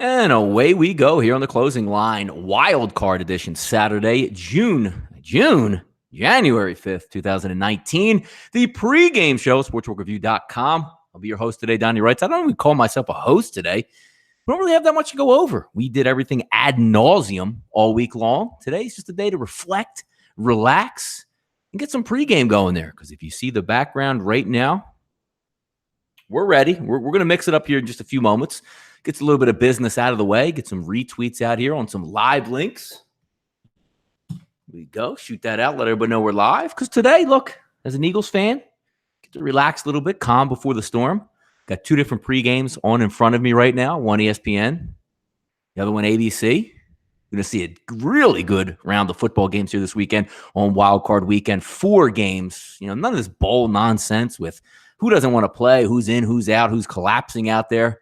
And away we go here on the closing line. Wild card edition, Saturday, January 5th, 2019. The pregame show, sportsworkreview.com. I'll be your host today, Donnie Wrights. I don't even call myself a host today. We don't really have that much to go over. We did everything ad nauseum all week long. Today's just a day to reflect, relax, and get some pregame going there. Because if you see the background right now, we're ready. We're going to mix it up here in just a few moments. Gets a little bit of business out of the way. Get some retweets out here on some live links. There we go. Shoot that out. Let everybody know we're live. Because today, look, as an Eagles fan, get to relax a little bit, calm before the storm. Got two different pre-games on in front of me right now. One ESPN, the other one ABC. We're going to see a really good round of football games here this weekend on Wild Card Weekend. 4 games. None of this bowl nonsense with who doesn't want to play, who's in, who's out, who's collapsing out there.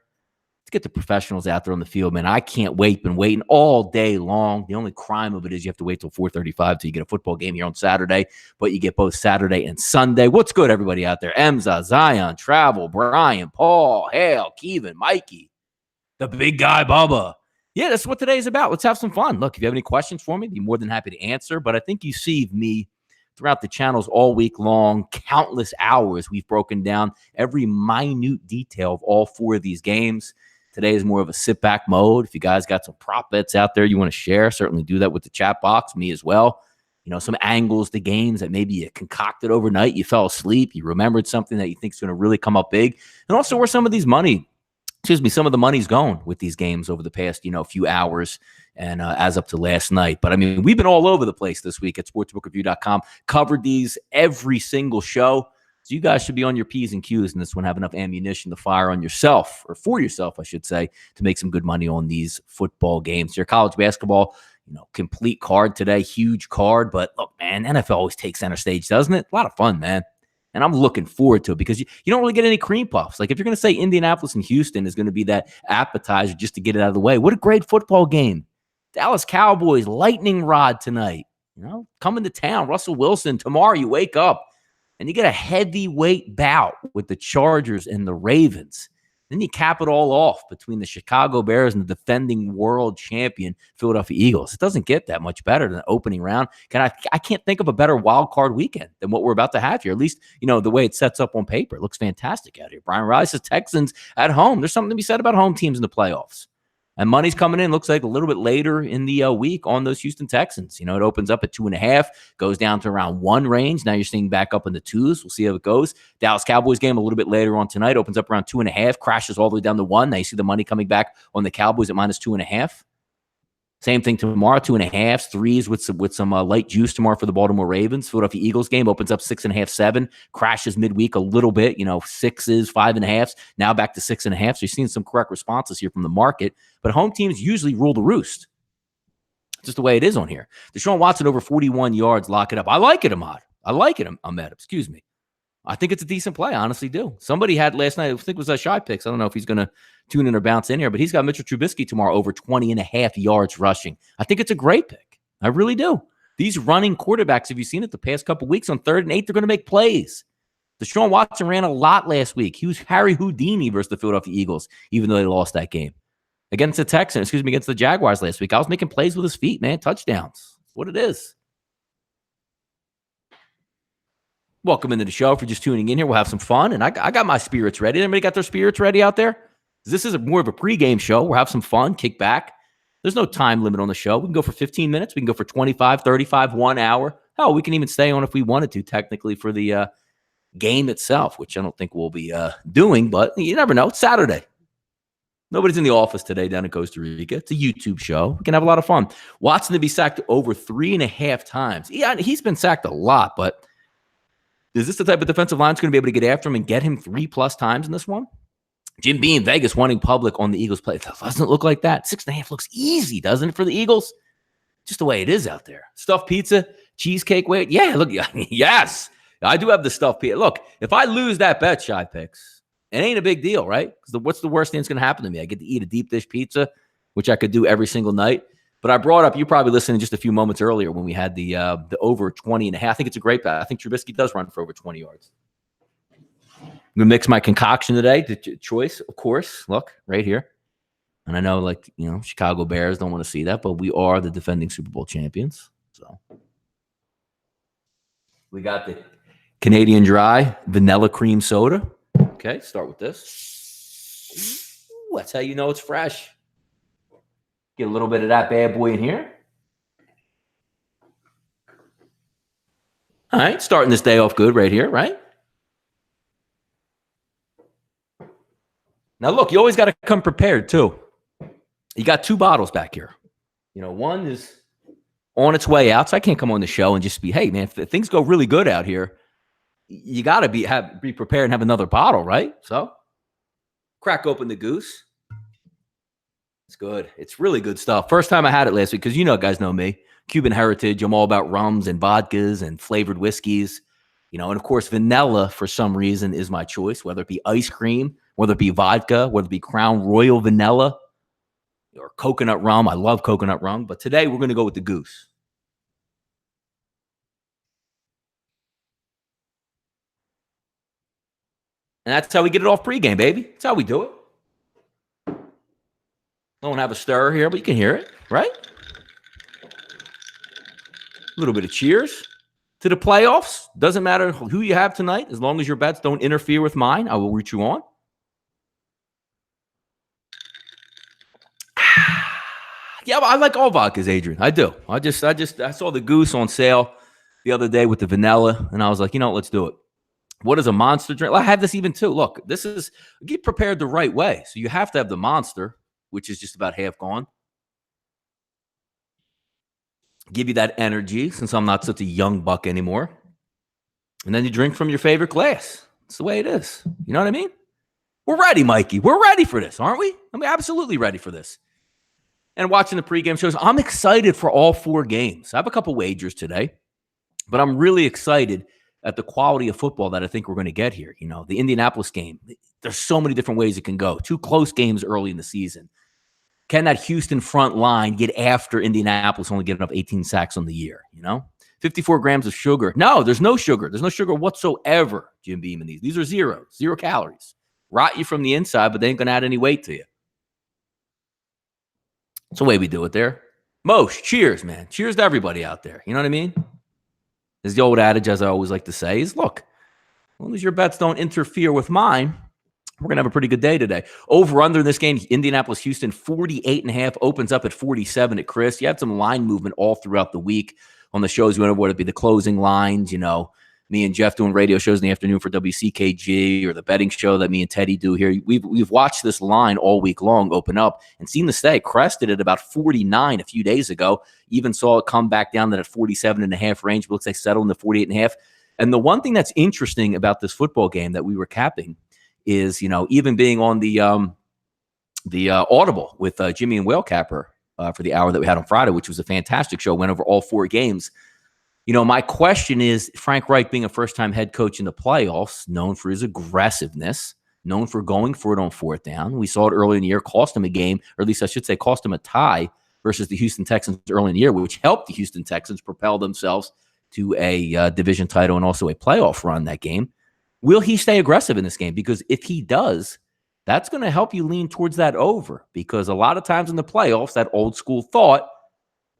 Let's get the professionals out there on the field, man. I can't wait. Been waiting all day long. The only crime of it is you have to wait till 4:35 till you get a football game here on Saturday, but you get both Saturday and Sunday. What's good, everybody out there? Emza, Zion, Travel, Brian, Paul, Hale, Kevin, Mikey, the big guy, Bubba. Yeah, that's what today is about. Let's have some fun. Look, if you have any questions for me, I'd be more than happy to answer, but I think you see me throughout the channels all week long, countless hours. We've broken down every minute detail of all 4 of these games. Today is more of a sit-back mode. If you guys got some prop bets out there you want to share, certainly do that with the chat box, me as well. Some angles to games that maybe you concocted overnight, you fell asleep, you remembered something that you think is going to really come up big. And also where some of the money's going with these games over the past, few hours and as up to last night. But, we've been all over the place this week at sportsbookreview.com. Covered these every single show. So you guys should be on your P's and Q's in this one, have enough ammunition to fire on yourself, or for yourself, I should say, to make some good money on these football games. Your college basketball, complete card today, huge card. But look, man, NFL always takes center stage, doesn't it? A lot of fun, man. And I'm looking forward to it because you don't really get any cream puffs. Like if you're going to say Indianapolis and Houston is going to be that appetizer just to get it out of the way, what a great football game. Dallas Cowboys, lightning rod tonight. Coming to town. Russell Wilson, tomorrow you wake up and you get a heavyweight bout with the Chargers and the Ravens. Then you cap it all off between the Chicago Bears and the defending world champion Philadelphia Eagles. It doesn't get that much better than the opening round. I can't think of a better wild card weekend than what we're about to have here. At least, the way it sets up on paper. It looks fantastic out here. Brian Riley says Texans at home. There's something to be said about home teams in the playoffs. And money's coming in, looks like a little bit later in the week on those Houston Texans. It opens up at 2.5, goes down to around 1 range. Now you're seeing back up in the 2s. We'll see how it goes. Dallas Cowboys game a little bit later on tonight, opens up around 2.5, crashes all the way down to 1. Now you see the money coming back on the Cowboys at -2.5. Same thing tomorrow, 2.5, 3s with some light juice tomorrow for the Baltimore Ravens. Philadelphia Eagles game opens up 6.5, 7, crashes midweek a little bit, 6s, 5.5s, now back to 6.5. So you're seeing some correct responses here from the market. But home teams usually rule the roost. Just the way it is on here. Deshaun Watson over 41 yards, lock it up. I like it, Ahmad. I like it, Ahmed. Excuse me. I think it's a decent play. I honestly do. Somebody had last night, I think it was Shy Picks. I don't know if he's going to tune in or bounce in here, but he's got Mitchell Trubisky tomorrow over 20.5 yards rushing. I think it's a great pick. I really do. These running quarterbacks, have you seen it the past couple weeks on 3rd and 8, they're going to make plays. Deshaun Watson ran a lot last week. He was Harry Houdini versus the Philadelphia Eagles, even though they lost that game. Against the Jaguars last week, I was making plays with his feet, man. Touchdowns. That's what it is. Welcome into the show. If you're just tuning in here, we'll have some fun. And I got my spirits ready. Everybody got their spirits ready out there? This is more of a pregame show. We'll have some fun, kick back. There's no time limit on the show. We can go for 15 minutes. We can go for 25, 35, 1 hour. Hell, we can even stay on if we wanted to, technically, for the game itself, which I don't think we'll be doing. But you never know. It's Saturday. Nobody's in the office today down in Costa Rica. It's a YouTube show. We can have a lot of fun. Watson to be sacked over 3.5 times. Yeah, he's been sacked a lot, but is this the type of defensive line that's going to be able to get after him and get him 3+ times in this one? Jim B in Vegas wanting public on the Eagles play. It doesn't look like that. 6.5 looks easy, doesn't it, for the Eagles? Just the way it is out there. Stuffed pizza, cheesecake weight. Yeah, look, yes. I do have the stuffed pizza. Look, if I lose that bet, Shy Picks, it ain't a big deal, right? Because what's the worst thing that's going to happen to me? I get to eat a deep dish pizza, which I could do every single night. But I brought up, you probably listened just a few moments earlier when we had the over 20.5. I think it's a great bet. I think Trubisky does run for over 20 yards. I'm going to mix my concoction today. The choice, of course. Look, right here. And I know, like, Chicago Bears don't want to see that, but we are the defending Super Bowl champions. So we got the Canadian Dry Vanilla Cream Soda. Okay, start with this. Ooh, that's how you know it's fresh. Get a little bit of that bad boy in here. All right, starting this day off good right here, right? Now, look, you always got to come prepared, too. You got 2 bottles back here. One is on its way out, so I can't come on the show and just be, hey, man, if things go really good out here, you got to be prepared and have another bottle, right? So crack open the goose. It's good. It's really good stuff. First time I had it last week, because guys know me. Cuban heritage. I'm all about rums and vodkas and flavored whiskeys. And of course, vanilla, for some reason, is my choice, whether it be ice cream, whether it be vodka, whether it be Crown Royal vanilla, or coconut rum. I love coconut rum. But today, we're going to go with the goose. And that's how we get it off pregame, baby. That's how we do it. Don't have a stir here, but you can hear it, right? A little bit of cheers to the playoffs. Doesn't matter who you have tonight. As long as your bets don't interfere with mine, I will root you on. Yeah, I like all vodkas, Adrian. I do. I saw the goose on sale the other day with the vanilla, and I was like, let's do it. What is a monster drink? I have this even too. Look, get prepared the right way. So you have to have the monster, which is just about half gone. Give you that energy since I'm not such a young buck anymore. And then you drink from your favorite glass. It's the way it is. You know what I mean? We're ready, Mikey. We're ready for this, aren't we? I'm absolutely ready for this. And watching the pregame shows, I'm excited for all 4 games. I have a couple wagers today, but I'm really excited at the quality of football that I think we're going to get here. The Indianapolis game, there's so many different ways it can go. 2 close games early in the season. Can that Houston front line get after Indianapolis only getting up 18 sacks on the year? 54 grams of sugar. No, there's no sugar. There's no sugar whatsoever, Jim Beam, in these. These are 0 calories. Rot you from the inside, but they ain't going to add any weight to you. It's the way we do it there. Mosh, cheers, man. Cheers to everybody out there. You know what I mean? As the old adage, as I always like to say, is look, as long as your bets don't interfere with mine, we're going to have a pretty good day today. Over under in this game, Indianapolis, Houston, 48.5, opens up at 47 at Chris. You had some line movement all throughout the week on the shows. Whether it be the closing lines, me and Jeff doing radio shows in the afternoon for WCKG, or the betting show that me and Teddy do here. We've watched this line all week long open up and seen the stay. Crested at about 49 a few days ago. Even saw it come back down to that 47.5 range. But looks like settled in the 48.5. And the one thing that's interesting about this football game that we were capping is, even being on the Audible with Jimmy and Whale Capper for the hour that we had on Friday, which was a fantastic show, went over all 4 games. My question is, Frank Reich being a first-time head coach in the playoffs, known for his aggressiveness, known for going for it on 4th down. We saw it early in the year, cost him a game, or at least I should say cost him a tie versus the Houston Texans early in the year, which helped the Houston Texans propel themselves to a division title and also a playoff run that game. Will he stay aggressive in this game? Because if he does, that's going to help you lean towards that over, because a lot of times in the playoffs, that old school thought,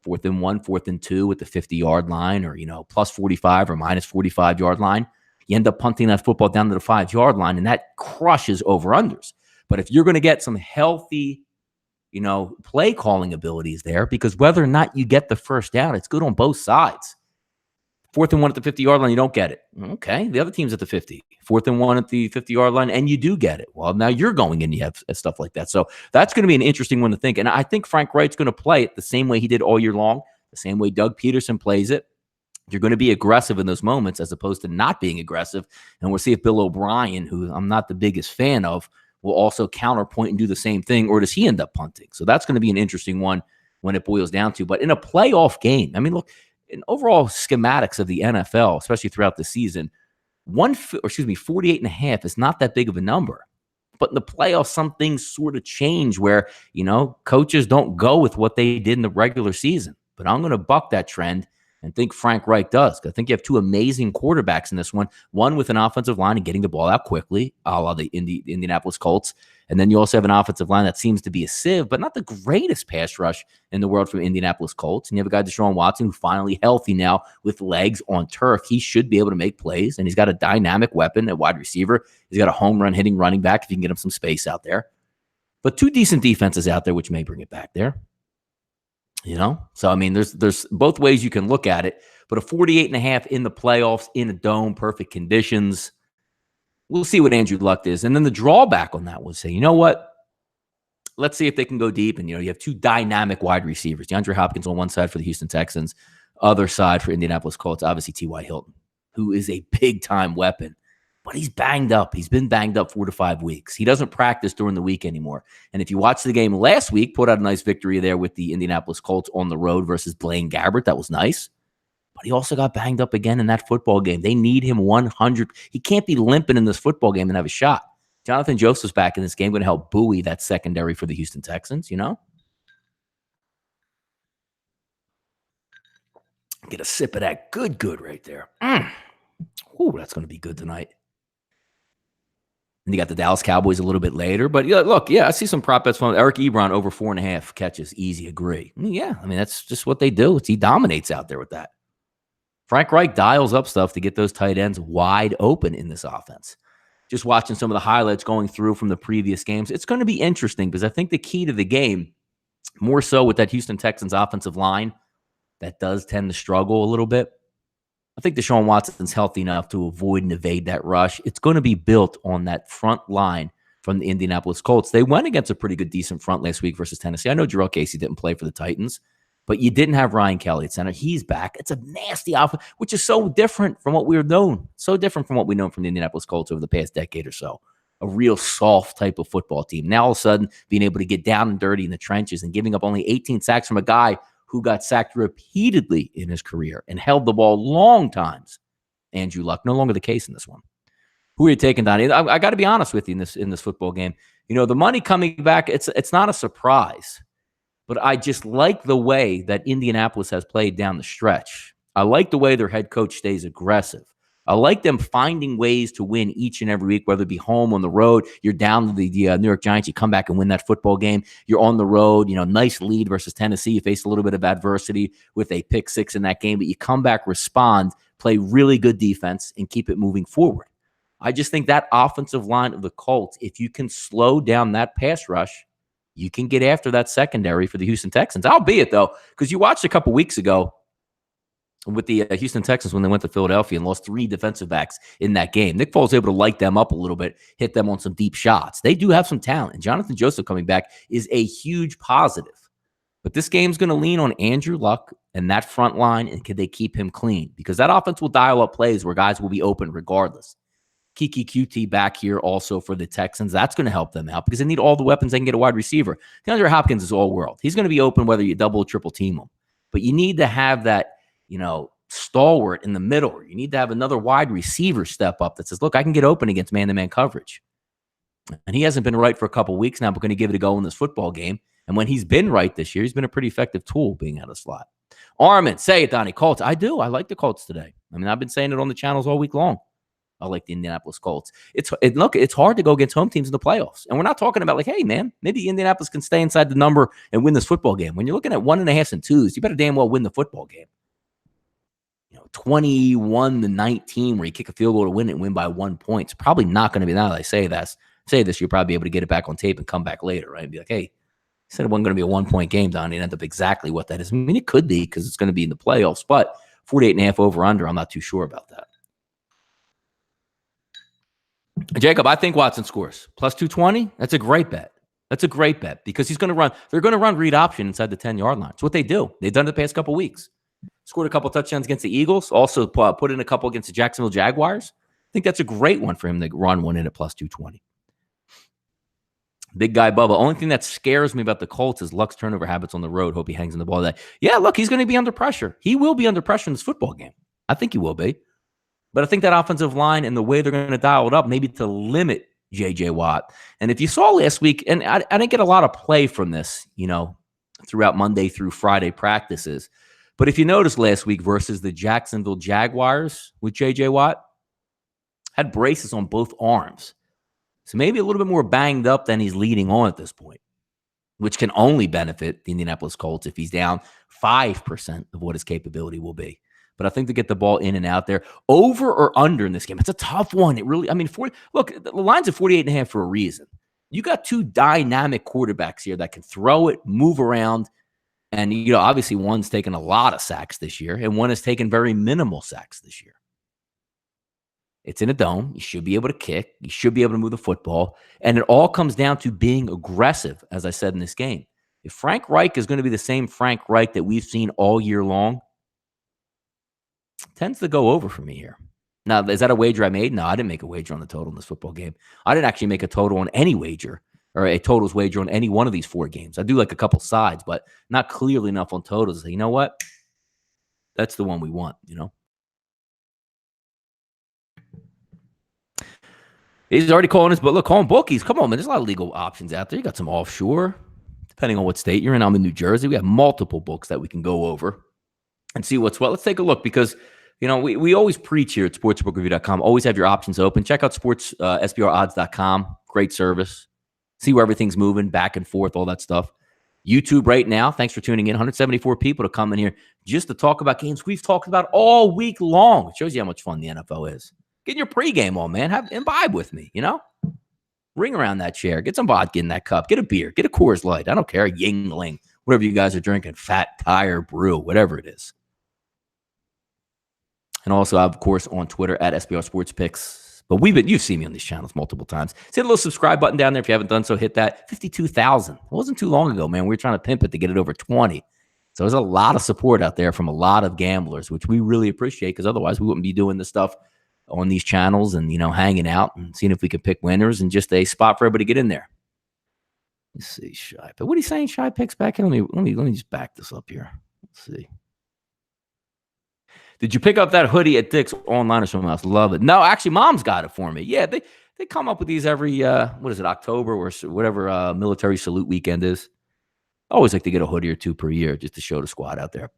4th and 1, 4th and 2 at the 50-yard line, or, plus 45 or minus 45-yard line, you end up punting that football down to the 5-yard line, and that crushes over-unders. But if you're going to get some healthy, play calling abilities there, because whether or not you get the first down, it's good on both sides. 4th and 1 at the 50-yard line, you don't get it. Okay, the other team's at the 50. 4th and 1 at the 50-yard line, and you do get it. Well, now you're going and you have stuff like that. So that's going to be an interesting one to think. And I think Frank Reich's going to play it the same way he did all year long, the same way Doug Peterson plays it. You're going to be aggressive in those moments as opposed to not being aggressive. And we'll see if Bill O'Brien, who I'm not the biggest fan of, will also counterpoint and do the same thing, or does he end up punting? So that's going to be an interesting one when it boils down to. But in a playoff game, look, in overall schematics of the NFL, especially throughout the season, 48.5 is not that big of a number. But in the playoffs, some things sort of change where, coaches don't go with what they did in the regular season. But I'm going to buck that trend. And think Frank Reich does. I think you have two amazing quarterbacks in this one with an offensive line and getting the ball out quickly, a la the Indianapolis Colts. And then you also have an offensive line that seems to be a sieve, but not the greatest pass rush in the world from Indianapolis Colts. And you have a guy, Deshaun Watson, who's finally healthy now with legs on turf. He should be able to make plays, and he's got a dynamic weapon at wide receiver. He's got a home run hitting running back if you can get him some space out there. But two decent defenses out there, which may bring it back there. So I mean, there's both ways you can look at it, but a 48.5 in the playoffs in a dome, perfect conditions. We'll see what Andrew Luck is. And then the drawback on that was say, you know what? Let's see if they can go deep. And, you have two dynamic wide receivers. DeAndre Hopkins on one side for the Houston Texans, other side for Indianapolis Colts, obviously T.Y. Hilton, who is a big-time weapon. But he's banged up. He's been banged up 4 to 5 weeks. He doesn't practice during the week anymore. And if you watch the game last week, put out a nice victory there with the Indianapolis Colts on the road versus Blaine Gabbert. That was nice. But he also got banged up again in that football game. They need him 100. He can't be limping in this football game and have a shot. Jonathan Joseph's back in this game, going to help buoy that secondary for the Houston Texans, Get a sip of that good right there. Ooh, that's going to be good tonight. And you got the Dallas Cowboys a little bit later. But look, I see some prop bets from Eric Ebron over 4.5 catches. Easy, agree. I mean, that's just what they do. He dominates out there with that. Frank Reich dials up stuff to get those tight ends wide open in this offense. Just watching some of the highlights going through from the previous games, it's going to be interesting because I think the key to the game, more so with that Houston Texans offensive line, that does tend to struggle a little bit. I think Deshaun Watson's healthy enough to avoid and evade that rush. It's going to be built on that front line from the Indianapolis Colts. They went against a pretty good, decent front last week versus Tennessee. I know Jarrell Casey didn't play for the Titans, but you didn't have Ryan Kelly at center. He's back. It's a nasty offense, which is so different from what we've known. So different from what we've known from the Indianapolis Colts over the past decade or so. A real soft type of football team. Now all of a sudden being able to get down and dirty in the trenches and giving up only 18 sacks from a guy who got sacked repeatedly in his career and held the ball long times. Andrew Luck, no longer the case in this one. Who are you taking, Donnie? I got to be honest with you in this football game. The money coming back, it's not a surprise. But I just like the way that Indianapolis has played down the stretch. I like the way their head coach stays aggressive. I like them finding ways to win each and every week, whether it be home, on the road. You're down to the New York Giants. You come back and win that football game. You're on the road, nice lead versus Tennessee. You face a little bit of adversity with a pick six in that game, but you come back, respond, play really good defense, and keep it moving forward. I just think that offensive line of the Colts, if you can slow down that pass rush, you can get after that secondary for the Houston Texans. Albeit, though, because you watched a couple weeks ago with the Houston Texans when they went to Philadelphia and lost 3 defensive backs in that game. Nick Foles was able to light them up a little bit, hit them on some deep shots. They do have some talent. And Jonathan Joseph coming back is a huge positive. But this game's going to lean on Andrew Luck and that front line, and can they keep him clean? Because that offense will dial up plays where guys will be open regardless. Kiki QT back here also for the Texans. That's going to help them out because they need all the weapons they can get a wide receiver. DeAndre Hopkins is all world. He's going to be open whether you double or triple team him. But you need to have that, stalwart in the middle. You need to have another wide receiver step up that says, look, I can get open against man-to-man coverage. And he hasn't been right for a couple weeks now, but going to give it a go in this football game. And when he's been right this year, he's been a pretty effective tool being out of slot. Armin, say it, Donnie. Colts. I do. I like the Colts today. I mean, I've been saying it on the channels all week long. I like the Indianapolis Colts. It's hard to go against home teams in the playoffs. And we're not talking about hey, man, maybe Indianapolis can stay inside the number and win this football game. When you're looking at 1.5s and 2s, you better damn well win the football game. 21-19, where you kick a field goal to win it and win by 1 point. It's probably not going to be, now that I say this, you'll probably be able to get it back on tape and come back later, right? And be like, hey, I said it wasn't going to be a 1 point game, Don. It ended up exactly what that is. I mean, it could be because it's going to be in the playoffs, but 48.5 over under, I'm not too sure about that. Jacob, I think Watson scores. Plus 220, that's a great bet. That's a great bet because they're going to run read option inside the 10-yard line. It's what they do. They've done it the past couple weeks. Scored a couple touchdowns against the Eagles. Also put in a couple against the Jacksonville Jaguars. I think that's a great one for him to run one in at plus 220. Big guy Bubba. Only thing that scares me about the Colts is Luck's turnover habits on the road. Hope he hangs in the ball that. Yeah, look, he's going to be under pressure. He will be under pressure in this football game. I think he will be. But I think that offensive line and the way they're going to dial it up, maybe to limit J.J. Watt. And if you saw last week, and I didn't get a lot of play from this, throughout Monday through Friday practices, But if you noticed last week versus the Jacksonville Jaguars with J.J. Watt, had braces on both arms. So maybe a little bit more banged up than he's leading on at this point, which can only benefit the Indianapolis Colts if he's down 5% of what his capability will be. But I think to get the ball in and out there, over or under in this game, it's a tough one. It really, I mean, look, the line's at 48.5 for a reason. You got two dynamic quarterbacks here that can throw it, move around, and, you know, obviously one's taken a lot of sacks this year, and one has taken very minimal sacks this year. It's in a dome. You should be able to kick. You should be able to move the football. And it all comes down to being aggressive, as I said in this game. If Frank Reich is going to be the same Frank Reich that we've seen all year long, tends to go over for me here. Now, is that a wager I made? No, I didn't make a wager on the total in this football game. I didn't actually make a total on any wager or a totals wager on any one of these four games. I do like a couple sides, but not clearly enough on totals to say, you know what? That's the one we want, you know? He's already calling us, but look, calling bookies. Come on, man. There's a lot of legal options out there. You got some offshore, depending on what state you're in. I'm in New Jersey. We have multiple books that we can go over and see what's what. Let's take a look because, you know, we always preach here at sportsbookreview.com. Always have your options open. Check out SBRodds.com. Great service. See where everything's moving, back and forth, all that stuff. YouTube right now. Thanks for tuning in. 174 people to come in here just to talk about games we've talked about all week long. It shows you how much fun the NFL is. Get your pregame on, man. Imbibe with me, you know? Ring around that chair. Get some vodka in that cup. Get a beer. Get a Coors Light. I don't care. Yingling. Whatever you guys are drinking. Fat Tire Brew. Whatever it is. And also, of course, on Twitter at SBR Sports Picks. But you've seen me on these channels multiple times. See the little subscribe button down there. If you haven't done so, hit that. 52,000. It wasn't too long ago, man. We were trying to pimp it to get it over 20. So there's a lot of support out there from a lot of gamblers, which we really appreciate because otherwise we wouldn't be doing this stuff on these channels and, you know, hanging out and seeing if we could pick winners and just a spot for everybody to get in there. Let's see, Shy. But what are you saying, Shy picks back in? Let me just back this up here. Let's see. Did you pick up that hoodie at Dick's online or something else? Love it. No, actually, Mom's got it for me. Yeah, they come up with these every what is it, October or whatever military salute weekend is. I always like to get a hoodie or two per year just to show the squad out there.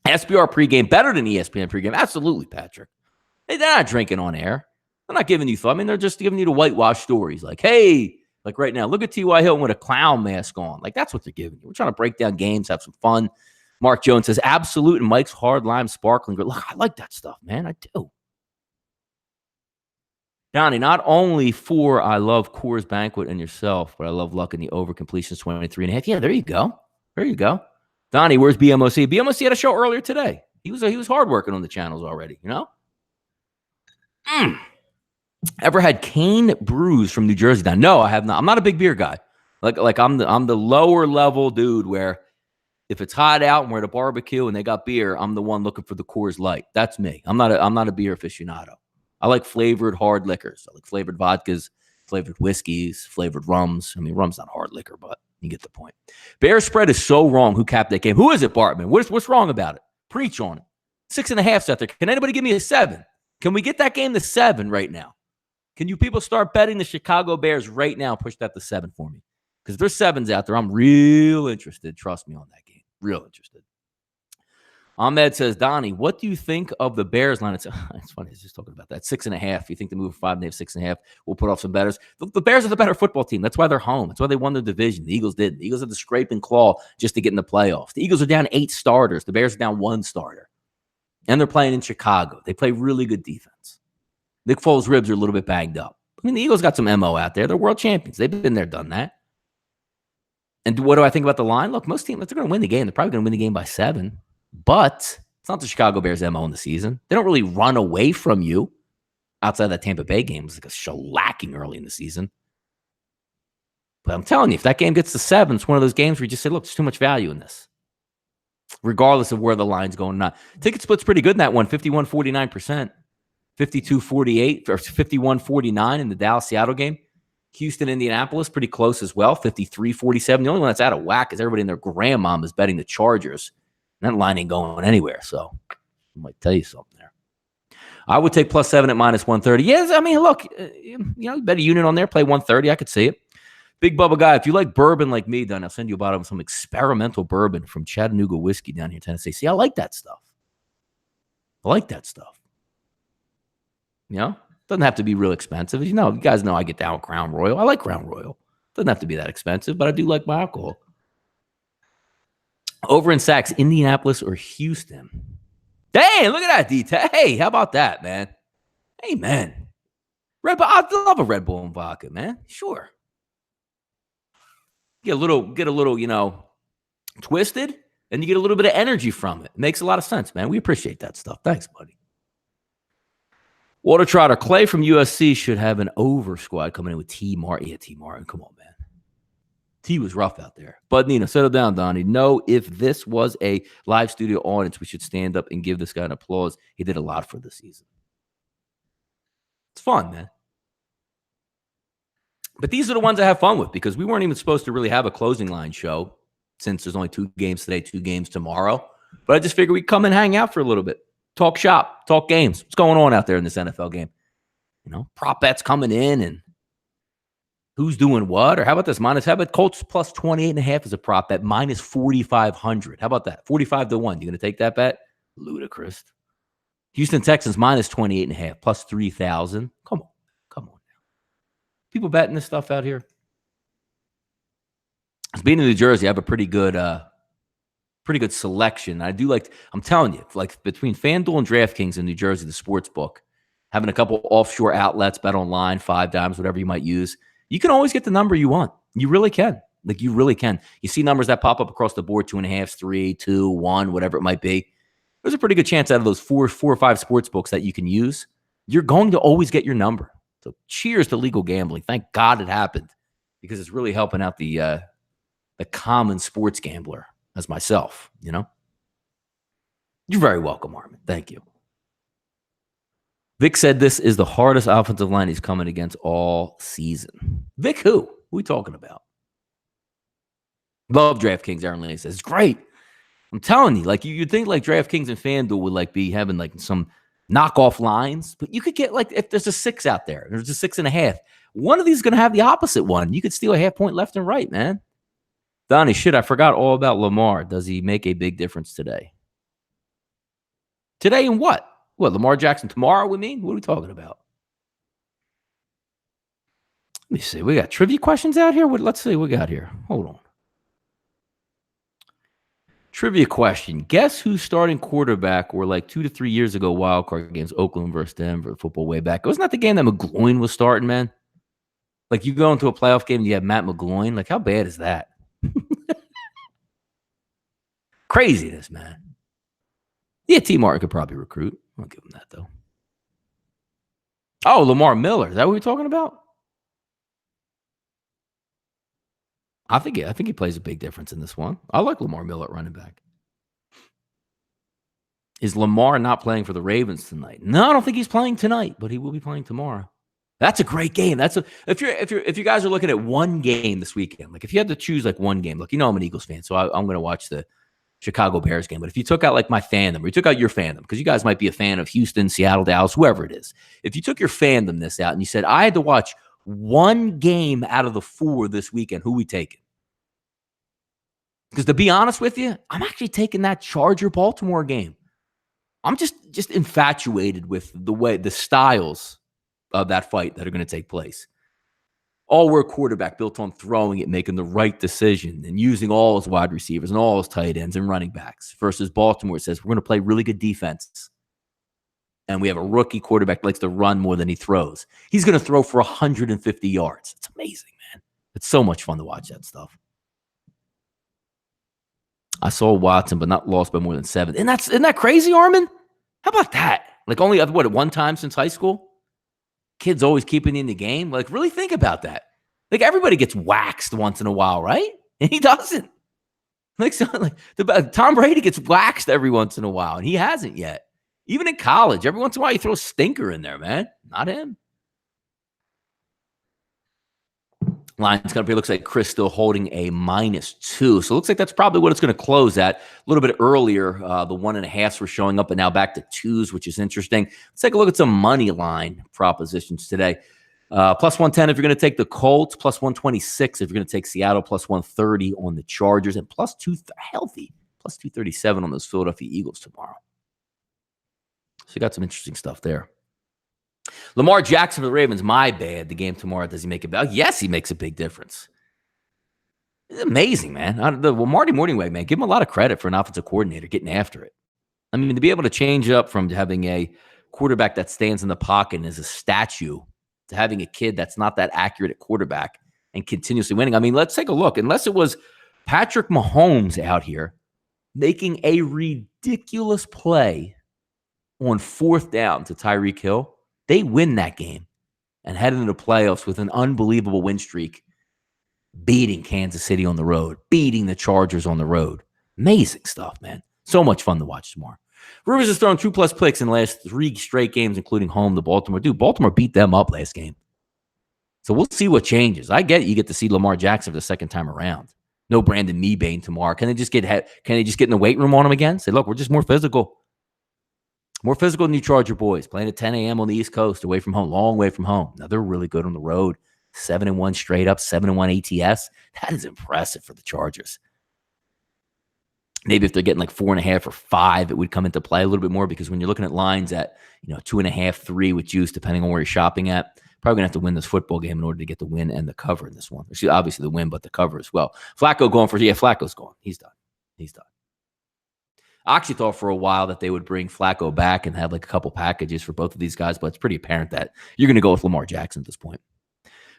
SBR pregame better than ESPN pregame. Absolutely, Patrick. They're not drinking on air. They're not giving you thought. I mean, they're just giving you the whitewash stories. Like, hey, like right now, look at T.Y. Hilton with a clown mask on. Like, that's what they're giving you. We're trying to break down games, have some fun. Mark Jones says, absolute and Mike's hard lime sparkling. Look, I like that stuff, man. I do. Donnie, not only for I love Coors Banquet and yourself, but I love luck in the over completions 23.5. Yeah, there you go. There you go. Donnie, where's BMOC? BMOC had a show earlier today. He was hard working on the channels already, you know? Ever had cane brews from New Jersey? Now, no, I have not. I'm not a big beer guy. Like I'm the lower level dude where if it's hot out and we're at a barbecue and they got beer, I'm the one looking for the Coors Light. That's me. I'm not a beer aficionado. I like flavored hard liquors. I like flavored vodkas, flavored whiskeys, flavored rums. I mean, rum's not hard liquor, but you get the point. Bear spread is so wrong. Who capped that game? Who is it, Bartman? What's wrong about it? Preach on it. 6.5's out there. Can anybody give me a 7? Can we get that game to 7 right now? Can you people start betting the Chicago Bears right now? Push that to 7 for me. Because if there's 7s out there, I'm real interested. Trust me on that game. Real interested. Ahmed says, Donnie, what do you think of the Bears line? It's funny. I was just talking about that. 6.5. You think they move 5 and they have 6.5? We'll put off some betters. The Bears are the better football team. That's why they're home. That's why they won the division. The Eagles did. The Eagles had to scrape and claw just to get in the playoffs. The Eagles are down 8 starters. The Bears are down 1 starter. And they're playing in Chicago. They play really good defense. Nick Foles' ribs are a little bit banged up. I mean, the Eagles got some MO out there. They're world champions. They've been there, done that. And what do I think about the line? Look, most teams, they're going to win the game. They're probably going to win the game by 7. But it's not the Chicago Bears MO in the season. They don't really run away from you outside that Tampa Bay game. It was like a shellacking early in the season. But I'm telling you, if that game gets to 7, it's one of those games where you just say, look, there's too much value in this. Regardless of where the line's going or not. Ticket split's pretty good in that one, 51-49%. 52-48 or 51-49 in the Dallas-Seattle game. Houston, Indianapolis, pretty close as well, 53-47. The only one that's out of whack is everybody and their grandmom is betting the Chargers. And that line ain't going anywhere, so I might tell you something there. I would take +7 at -130. Yes, I mean, look, you know, bet a unit on there, play 130. I could see it. Big Bubba guy, if you like bourbon like me, then I'll send you a bottle of some experimental bourbon from Chattanooga Whiskey down here in Tennessee. See, I like that stuff. You know? Doesn't have to be real expensive. You guys know I get down with Crown Royal. I like Crown Royal. Doesn't have to be that expensive, but I do like my alcohol. Over in Saks, Indianapolis or Houston? Dang, look at that detail. Hey, how about that, man? Hey, man. Red Bull, I love a Red Bull and vodka, man. Sure. Get a little, twisted, and you get a little bit of energy from it. It makes a lot of sense, man. We appreciate that stuff. Thanks, buddy. Water Trotter, Clay from USC should have an over squad coming in with T. Martin. Yeah, T. Martin. Come on, man. T was rough out there. But, settle down, Donnie. No, if this was a live studio audience, we should stand up and give this guy an applause. He did a lot for the season. It's fun, man. But these are the ones I have fun with because we weren't even supposed to really have a closing line show since there's only 2 games today, 2 games tomorrow. But I just figured we'd come and hang out for a little bit. Talk shop, talk games. What's going on out there in this NFL game? Prop bets coming in and who's doing what? Or how about this? How about Colts plus 28.5 as a prop bet, minus 4,500. How about that? 45 to 1. You going to take that bet? Ludicrous. Houston Texans minus 28.5, plus 3,000. Come on now. People betting this stuff out here. Being in New Jersey, I have a pretty good selection. I do I'm telling you, between FanDuel and DraftKings in New Jersey, the sports book, having a couple offshore outlets, Bet Online, 5 Dimes, whatever you might use, you can always get the number you want. You really can. You really can. You see numbers that pop up across the board, 2.5, 3, 2, 1, whatever it might be. There's a pretty good chance out of those 4 or 5 sports books that you can use, you're going to always get your number. So cheers to legal gambling. Thank God it happened because it's really helping out the common sports gambler as myself, You're very welcome, Armin. Thank you. Vic said this is the hardest offensive line he's coming against all season. Vic who? Who are we talking about? Love DraftKings, Aaron Lane says. It's great. I'm telling you, you'd think DraftKings and FanDuel would be having some knockoff lines, but you could get if there's a 6 out there, there's a 6.5. One of these is going to have the opposite one. You could steal a half point left and right, man. Donnie, shit, I forgot all about Lamar. Does he make a big difference today? Today in what? What, Lamar Jackson tomorrow, we mean? What are we talking about? Let me see. We got trivia questions out here? Let's see what we got here. Hold on. Trivia question. Guess who's starting quarterback were 2 to 3 years ago wild card games, Oakland versus Denver, football way back. Wasn't that the game that McGloin was starting, man? You go into a playoff game and you have Matt McGloin. How bad is that? Craziness, man. Yeah, T. Martin could probably recruit. I'll give him that, though. Oh, Lamar Miller. Is that what we're talking about? I think he plays a big difference in this one. I like Lamar Miller at running back. Is Lamar not playing for the Ravens tonight? No, I don't think he's playing tonight, but he will be playing tomorrow. That's a great game. If you guys are looking at one game this weekend, if you had to choose one game, I'm an Eagles fan, so I'm going to watch the Chicago Bears game. But if you took out my fandom, or you took out your fandom, because you guys might be a fan of Houston, Seattle, Dallas, whoever it is. If you took your fandom this out and you said, I had to watch one game out of the 4 this weekend, who we taking? Because to be honest with you, I'm actually taking that Charger-Baltimore game. I'm just infatuated with the styles of that fight that are going to take place. All-work quarterback built on throwing it, making the right decision, and using all his wide receivers and all his tight ends and running backs versus Baltimore says, we're going to play really good defense. And we have a rookie quarterback that likes to run more than he throws. He's going to throw for 150 yards. It's amazing, man. It's so much fun to watch that stuff. I saw Watson, but not lost by more than 7. And isn't that crazy, Armin? How about that? Only, one time since high school? Kids always keeping in the game. Really think about that. Everybody gets waxed once in a while, right? And he doesn't. Tom Brady gets waxed every once in a while, and he hasn't yet. Even in college, every once in a while, you throw a stinker in there, man. Not him. Lions company looks like Chris still holding a -2. So it looks like that's probably what it's going to close at. A little bit earlier, the 1.5s were showing up, and now back to 2s, which is interesting. Let's take a look at some money line propositions today. Plus 110 if you're going to take the Colts, plus 126 if you're going to take Seattle, plus 130 on the Chargers, and plus 237 on those Philadelphia Eagles tomorrow. So you got some interesting stuff there. Lamar Jackson for the Ravens, my bad. The game tomorrow, does he make a big? Yes, he makes a big difference. It's amazing, man. Marty Morningweg, man, give him a lot of credit for an offensive coordinator getting after it. I mean, to be able to change up from having a quarterback that stands in the pocket and is a statue to having a kid that's not that accurate at quarterback and continuously winning. I mean, let's take a look. Unless it was Patrick Mahomes out here making a ridiculous play on 4th down to Tyreek Hill, they win that game and head into the playoffs with an unbelievable win streak, beating Kansas City on the road, beating the Chargers on the road. Amazing stuff, man. So much fun to watch tomorrow. Rivers has thrown 2+ picks in the last 3 straight games, including home to Baltimore. Dude, Baltimore beat them up last game. So we'll see what changes. I get it. You get to see Lamar Jackson for the second time around. No Brandon Meebane tomorrow. Can they just get in the weight room on him again? Say, look, we're just more physical. More physical than you Charger boys. Playing at 10 a.m. on the East Coast, away from home, long way from home. Now, they're really good on the road. 7-1 straight up, 7-1 ATS. That is impressive for the Chargers. Maybe if they're getting like 4.5 or 5, it would come into play a little bit more, because when you're looking at lines at 2.5, 3 with juice, depending on where you're shopping at, probably gonna have to win this football game in order to get the win and the cover in this one. Actually, obviously the win, but the cover as well. Flacco's gone. He's done. I actually thought for a while that they would bring Flacco back and have like a couple packages for both of these guys, but it's pretty apparent that you're going to go with Lamar Jackson at this point.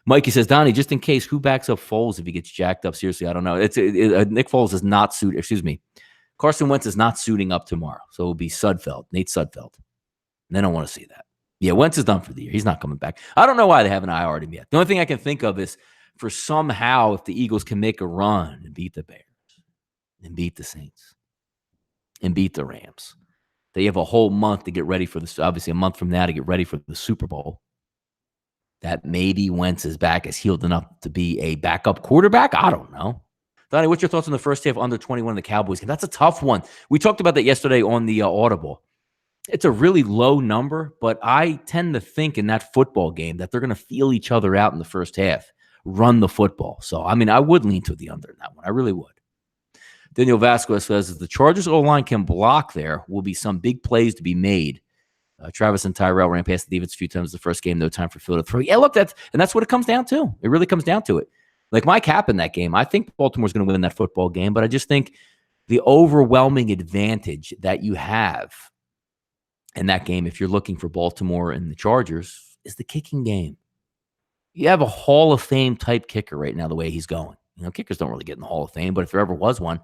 Mikey says, Donnie, just in case, who backs up Foles if he gets jacked up? Seriously, I don't know. Nick Foles is not suited. Excuse me. Carson Wentz is not suiting up tomorrow. So it will be Nate Sudfeld. And I don't want to see that. Yeah, Wentz is done for the year. He's not coming back. I don't know why they haven't IR'd him yet. The only thing I can think of is for somehow if the Eagles can make a run and beat the Bears and beat the Saints and beat the Rams, they have a whole month to get ready for this. Obviously, a month from now to get ready for the Super Bowl. That maybe Wentz's back is healed enough to be a backup quarterback. I don't know. Donnie, what's your thoughts on the first half under 21 in the Cowboys game? That's a tough one. We talked about that yesterday on the Audible. It's a really low number, but I tend to think in that football game that they're going to feel each other out in the first half, run the football. So, I mean, I would lean to the under in that one. I really would. Daniel Vasquez says, if the Chargers O-line can block, there will be some big plays to be made. Travis and Tyrell ran past the defense a few times the first game. No time for Phil to throw. Yeah, look, that's what it comes down to. It really comes down to it. Like Mike happened that game. I think Baltimore's going to win that football game, but I just think the overwhelming advantage that you have in that game, if you're looking for Baltimore and the Chargers, is the kicking game. You have a Hall of Fame type kicker right now, the way he's going. Kickers don't really get in the Hall of Fame, but if there ever was one,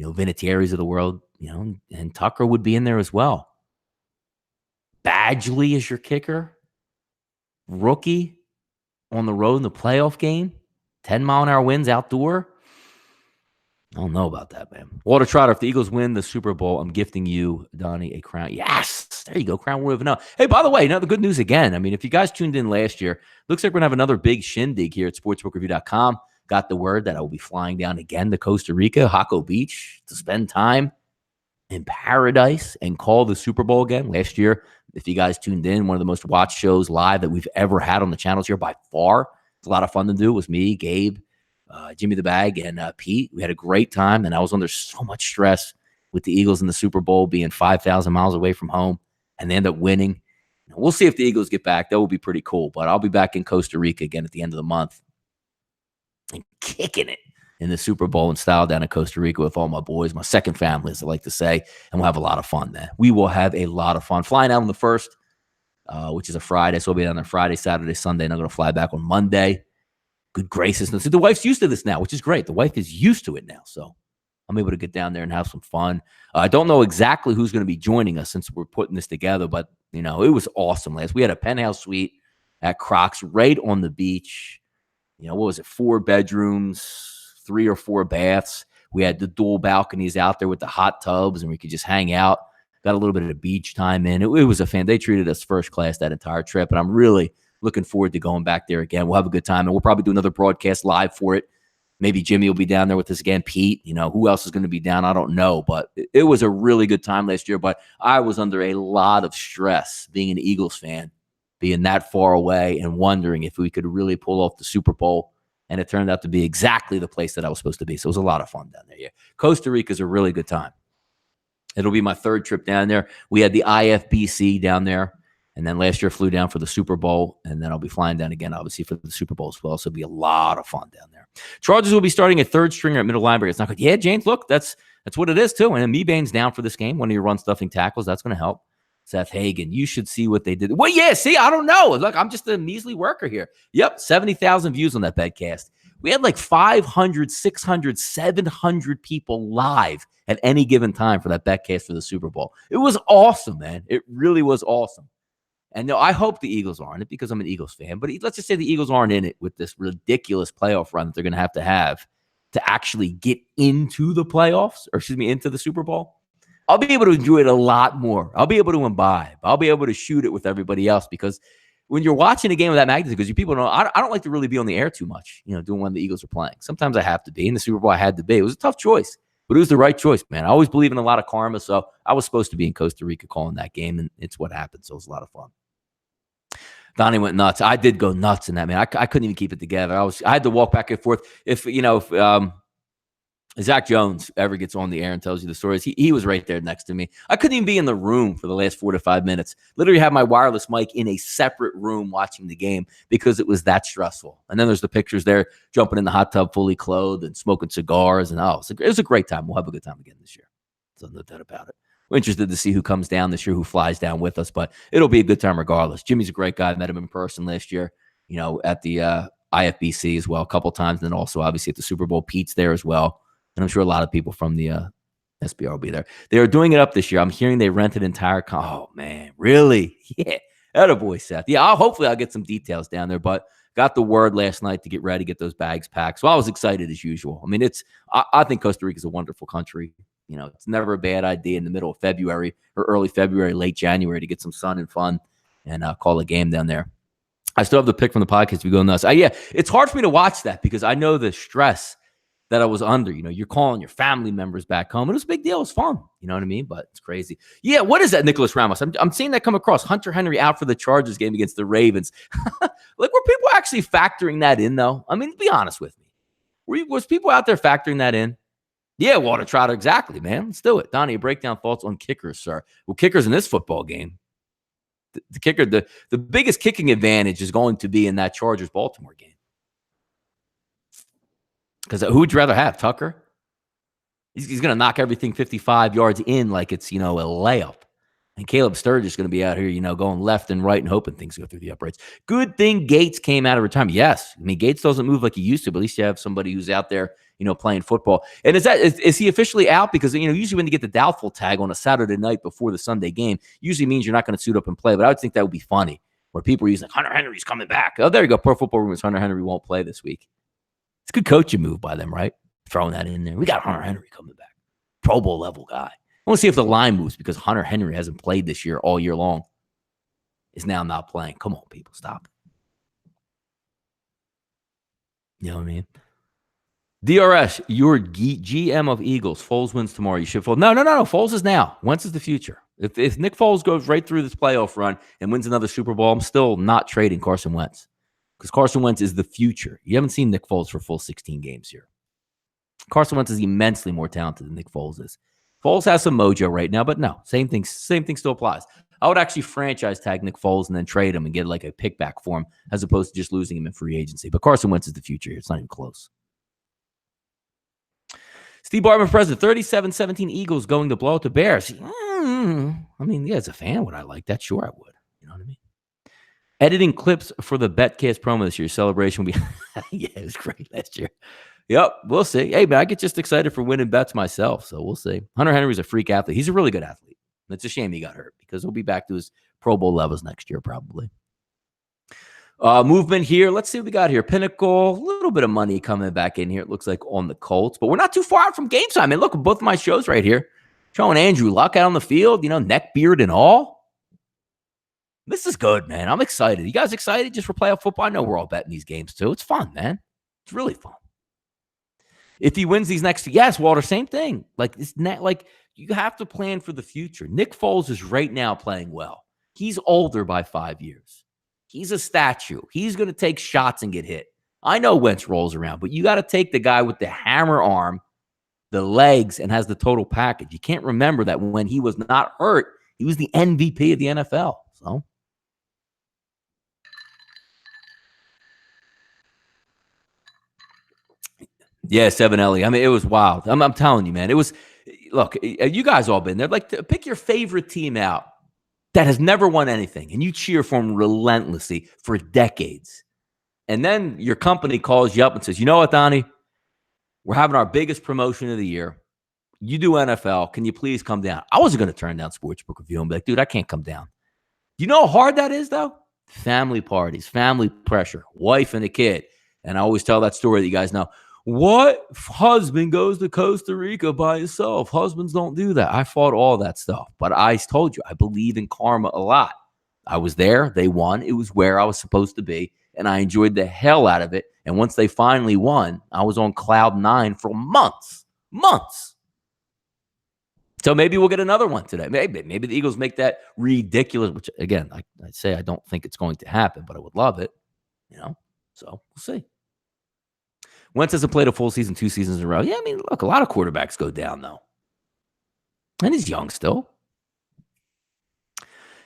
Vinatieri's of the world, and Tucker would be in there as well. Badgley is your kicker. Rookie on the road in the playoff game. 10-mile-an-hour winds outdoor. I don't know about that, man. Walter Trotter, if the Eagles win the Super Bowl, I'm gifting you, Donnie, a crown. Yes, there you go, crown worthy of no. Hey, by the way, the good news again. I mean, if you guys tuned in last year, looks like we're going to have another big shindig here at sportsbookreview.com. Got the word that I will be flying down again to Costa Rica, Jaco Beach, to spend time in paradise and call the Super Bowl again. Last year, if you guys tuned in, one of the most watched shows live that we've ever had on the channels here by far. It's a lot of fun to do. It was me, Gabe, Jimmy the Bag, and Pete. We had a great time, and I was under so much stress with the Eagles in the Super Bowl being 5,000 miles away from home, and they end up winning. We'll see if the Eagles get back. That will be pretty cool, but I'll be back in Costa Rica again at the end of the month and kicking it in the Super Bowl in style down in Costa Rica with all my boys, my second family, as I like to say, and we'll have a lot of fun there. We will have a lot of fun. Flying out on the 1st, which is a Friday, so I'll be down there Friday, Saturday, Sunday, and I'm going to fly back on Monday. Good graces. So the wife's used to this now, which is great. The wife is used to it now, so I'm able to get down there and have some fun. I don't know exactly who's going to be joining us since we're putting this together, but, it was awesome last. We had a penthouse suite at Crocs right on the beach. What was it? 4 bedrooms, 3 or 4 baths. We had the dual balconies out there with the hot tubs, and we could just hang out. Got a little bit of beach time in. It was a fan. They treated us first class that entire trip, and I'm really looking forward to going back there again. We'll have a good time, and we'll probably do another broadcast live for it. Maybe Jimmy will be down there with us again. Pete, who else is going to be down? I don't know, but it was a really good time last year. But I was under a lot of stress being an Eagles fan being that far away and wondering if we could really pull off the Super Bowl. And it turned out to be exactly the place that I was supposed to be. So it was a lot of fun down there. Yeah. Costa Rica is a really good time. It'll be my third trip down there. We had the IFBC down there. And then last year flew down for the Super Bowl. And then I'll be flying down again, obviously, for the Super Bowl as well. So it'll be a lot of fun down there. Chargers will be starting a third stringer at middle linebacker. It's not good. Yeah, James, look, that's what it is, too. And Meebane's down for this game, one of your run-stuffing tackles. That's going to help. Seth Hagen, you should see what they did. Well, yeah, see, I don't know. Look, I'm just a measly worker here. Yep, 70,000 views on that bedcast. We had like 500, 600, 700 people live at any given time for that betcast for the Super Bowl. It was awesome, man. It really was awesome. And no, I hope the Eagles aren't it because I'm an Eagles fan. But let's just say the Eagles aren't in it with this ridiculous playoff run that they're going to have to actually get into the playoffs, or excuse me, into the Super Bowl. I'll be able to enjoy it a lot more. I'll be able to imbibe. I'll be able to shoot it with everybody else because when you're watching a game of that magnitude, because you people know, I don't like to really be on the air too much, doing when the Eagles are playing. Sometimes I have to be. In the Super Bowl, I had to be. It was a tough choice, but it was the right choice, man. I always believe in a lot of karma, so I was supposed to be in Costa Rica calling that game, and it's what happened, so it was a lot of fun. Donnie went nuts. I did go nuts in that, man. I couldn't even keep it together. I had to walk back and forth. If Zach Jones ever gets on the air and tells you the stories, he was right there next to me. I couldn't even be in the room for the last 4 to 5 minutes. Literally had my wireless mic in a separate room watching the game because it was that stressful. And then there's the pictures there jumping in the hot tub fully clothed and smoking cigars. And it was a great time. We'll have a good time again this year. So no doubt about it. We're interested to see who comes down this year, who flies down with us, but it'll be a good time regardless. Jimmy's a great guy. I met him in person last year, at the IFBC as well a couple times. And then also obviously at the Super Bowl. Pete's there as well. And I'm sure a lot of people from the SBR will be there. They are doing it up this year. I'm hearing they rented entire oh, man, really? Yeah. Attaboy, Seth. Yeah, hopefully I'll get some details down there, but got the word last night to get ready, get those bags packed. So I was excited as usual. I mean, I think Costa Rica is a wonderful country. It's never a bad idea in the middle of February or early February, late January to get some sun and fun and call a game down there. I still have the pick from the podcast. We go nuts. Yeah, it's hard for me to watch that because I know the stress that I was under. You're calling your family members back home. It was a big deal. It was fun. You know what I mean? But it's crazy. Yeah, what is that, Nicholas Ramos? I'm seeing that come across. Hunter Henry out for the Chargers game against the Ravens. Like, were people actually factoring that in, though? I mean, be honest with me. Was people out there factoring that in? Yeah, Walter Trotter, exactly, man. Let's do it. Donnie, break down thoughts on kickers, sir. Well, kickers in this football game. The kicker, the biggest kicking advantage is going to be in that Chargers-Baltimore game. Because who would you rather have, Tucker? He's going to knock everything 55 yards in like it's, a layup. And Caleb Sturgis is going to be out here, going left and right and hoping things go through the uprights. Good thing Gates came out of retirement. Yes. I mean, Gates doesn't move like he used to, but at least you have somebody who's out there, playing football. And is he officially out? Because, usually when you get the doubtful tag on a Saturday night before the Sunday game, usually means you're not going to suit up and play. But I would think that would be funny where people are using Hunter Henry's coming back. Oh, there you go. Pro Football Rumors. Hunter Henry won't play this week. It's a good coaching move by them, right? Throwing that in there. We got Hunter Henry coming back. Pro Bowl level guy. I want to see if the line moves because Hunter Henry hasn't played this year all year long. Is now not playing. Come on, people. Stop. You know what I mean? DRS, you're GM of Eagles. Foles wins tomorrow. You should fold. No. Foles is now. Wentz is the future. If Nick Foles goes right through this playoff run and wins another Super Bowl, I'm still not trading Carson Wentz. Because Carson Wentz is the future. You haven't seen Nick Foles for full 16 games here. Carson Wentz is immensely more talented than Nick Foles is. Foles has some mojo right now, but no, same thing still applies. I would actually franchise tag Nick Foles and then trade him and get like a pick back for him as opposed to just losing him in free agency. But Carson Wentz is the future here. It's not even close. Steve Bartman, president, 37-17 Eagles going to blow out the Bears. I mean, yeah, as a fan, would I like that? Sure, I would. You know what I mean? Editing clips for the Betcast promo this year. Celebration will be... yeah, it was great last year. Yep, we'll see. Hey, man, I get just excited for winning bets myself, so we'll see. Hunter Henry's a freak athlete. He's a really good athlete. It's a shame he got hurt because he'll be back to his Pro Bowl levels next year probably. Movement here. Let's see what we got here. Pinnacle, a little bit of money coming back in here. It looks like on the Colts, but we're not too far out from game time. And look at both of my shows right here. Showing Andrew Luck out on the field, neck, beard, and all. This is good, man. I'm excited. You guys excited just for playoff football? I know we're all betting these games too. It's fun, man. It's really fun. If he wins these next, yes, Walter, same thing. Like it's not like you have to plan for the future. Nick Foles is right now playing well. He's older by 5 years. He's a statue. He's going to take shots and get hit. I know Wentz rolls around, but you got to take the guy with the hammer arm, the legs, and has the total package. You can't remember that when he was not hurt, he was the MVP of the NFL. So, yeah, 7 Ellie. I mean, it was wild. I'm telling you, man. It was, look, you guys all been there. Like, pick your favorite team out that has never won anything, and you cheer for them relentlessly for decades. And then your company calls you up and says, you know what, Donnie? We're having our biggest promotion of the year. You do NFL. Can you please come down? I wasn't going to turn down Sportsbook Review and be like, dude, I can't come down. You know how hard that is, though? Family parties, family pressure, wife and a kid. And I always tell that story that you guys know. What husband goes to Costa Rica by himself? Husbands don't do that. I fought all that stuff. But I told you, I believe in karma a lot. I was there. They won. It was where I was supposed to be. And I enjoyed the hell out of it. And once they finally won, I was on cloud 9 for months. So maybe we'll get another one today. Maybe the Eagles make that ridiculous, which, again, I'd say I don't think it's going to happen, but I would love it. So we'll see. Wentz hasn't played a full season 2 seasons in a row. Yeah, I mean, look, a lot of quarterbacks go down, though. And he's young still.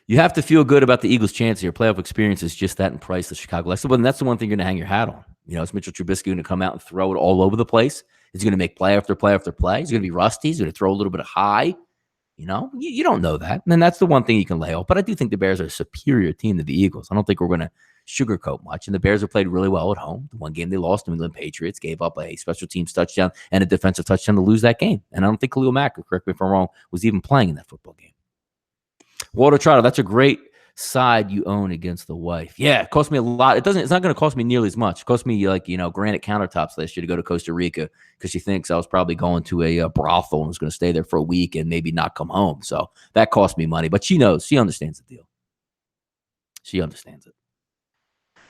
You have to feel good about the Eagles' chance. Your playoff experience is just that in price, the Chicago. That's the one thing you're going to hang your hat on. Is Mitchell Trubisky going to come out and throw it all over the place? Is he going to make play after play after play? He's going to be rusty. He's going to throw a little bit of high. You don't know that. And that's the one thing you can lay off. But I do think the Bears are a superior team to the Eagles. I don't think we're going to sugarcoat much. And the Bears have played really well at home. The one game they lost, New England Patriots, gave up a special teams touchdown and a defensive touchdown to lose that game. And I don't think Khalil Mack, correct me if I'm wrong, was even playing in that football game. Walter Trotter, that's a great side you own against the wife. Yeah, it cost me a lot. It's not going to cost me nearly as much. It cost me granite countertops last year to go to Costa Rica because she thinks I was probably going to a brothel and was going to stay there for a week and maybe not come home. So that cost me money, but she knows. She understands the deal. She understands it.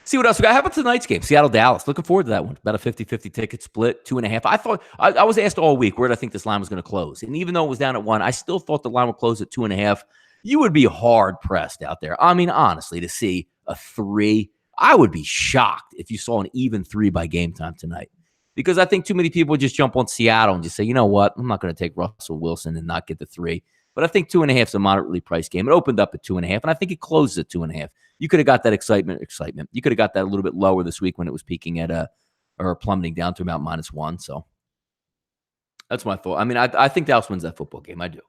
See what else we got. How about tonight's game? Seattle-Dallas. Looking forward to that one. About a 50-50 ticket split, 2.5. I thought I was asked all week where did I think this line was going to close. And even though it was down at 1, I still thought the line would close at 2.5. You would be hard-pressed out there. I mean, honestly, to see a 3, I would be shocked if you saw an even 3 by game time tonight. Because I think too many people would just jump on Seattle and just say, you know what, I'm not going to take Russell Wilson and not get the 3. But I think 2.5 is a moderately priced game. It opened up at 2.5, and I think it closes at 2.5. You could have got that excitement. You could have got that a little bit lower this week when it was peaking at or plummeting down to about -1. So that's my thought. I mean, I think Dallas wins that football game. I do.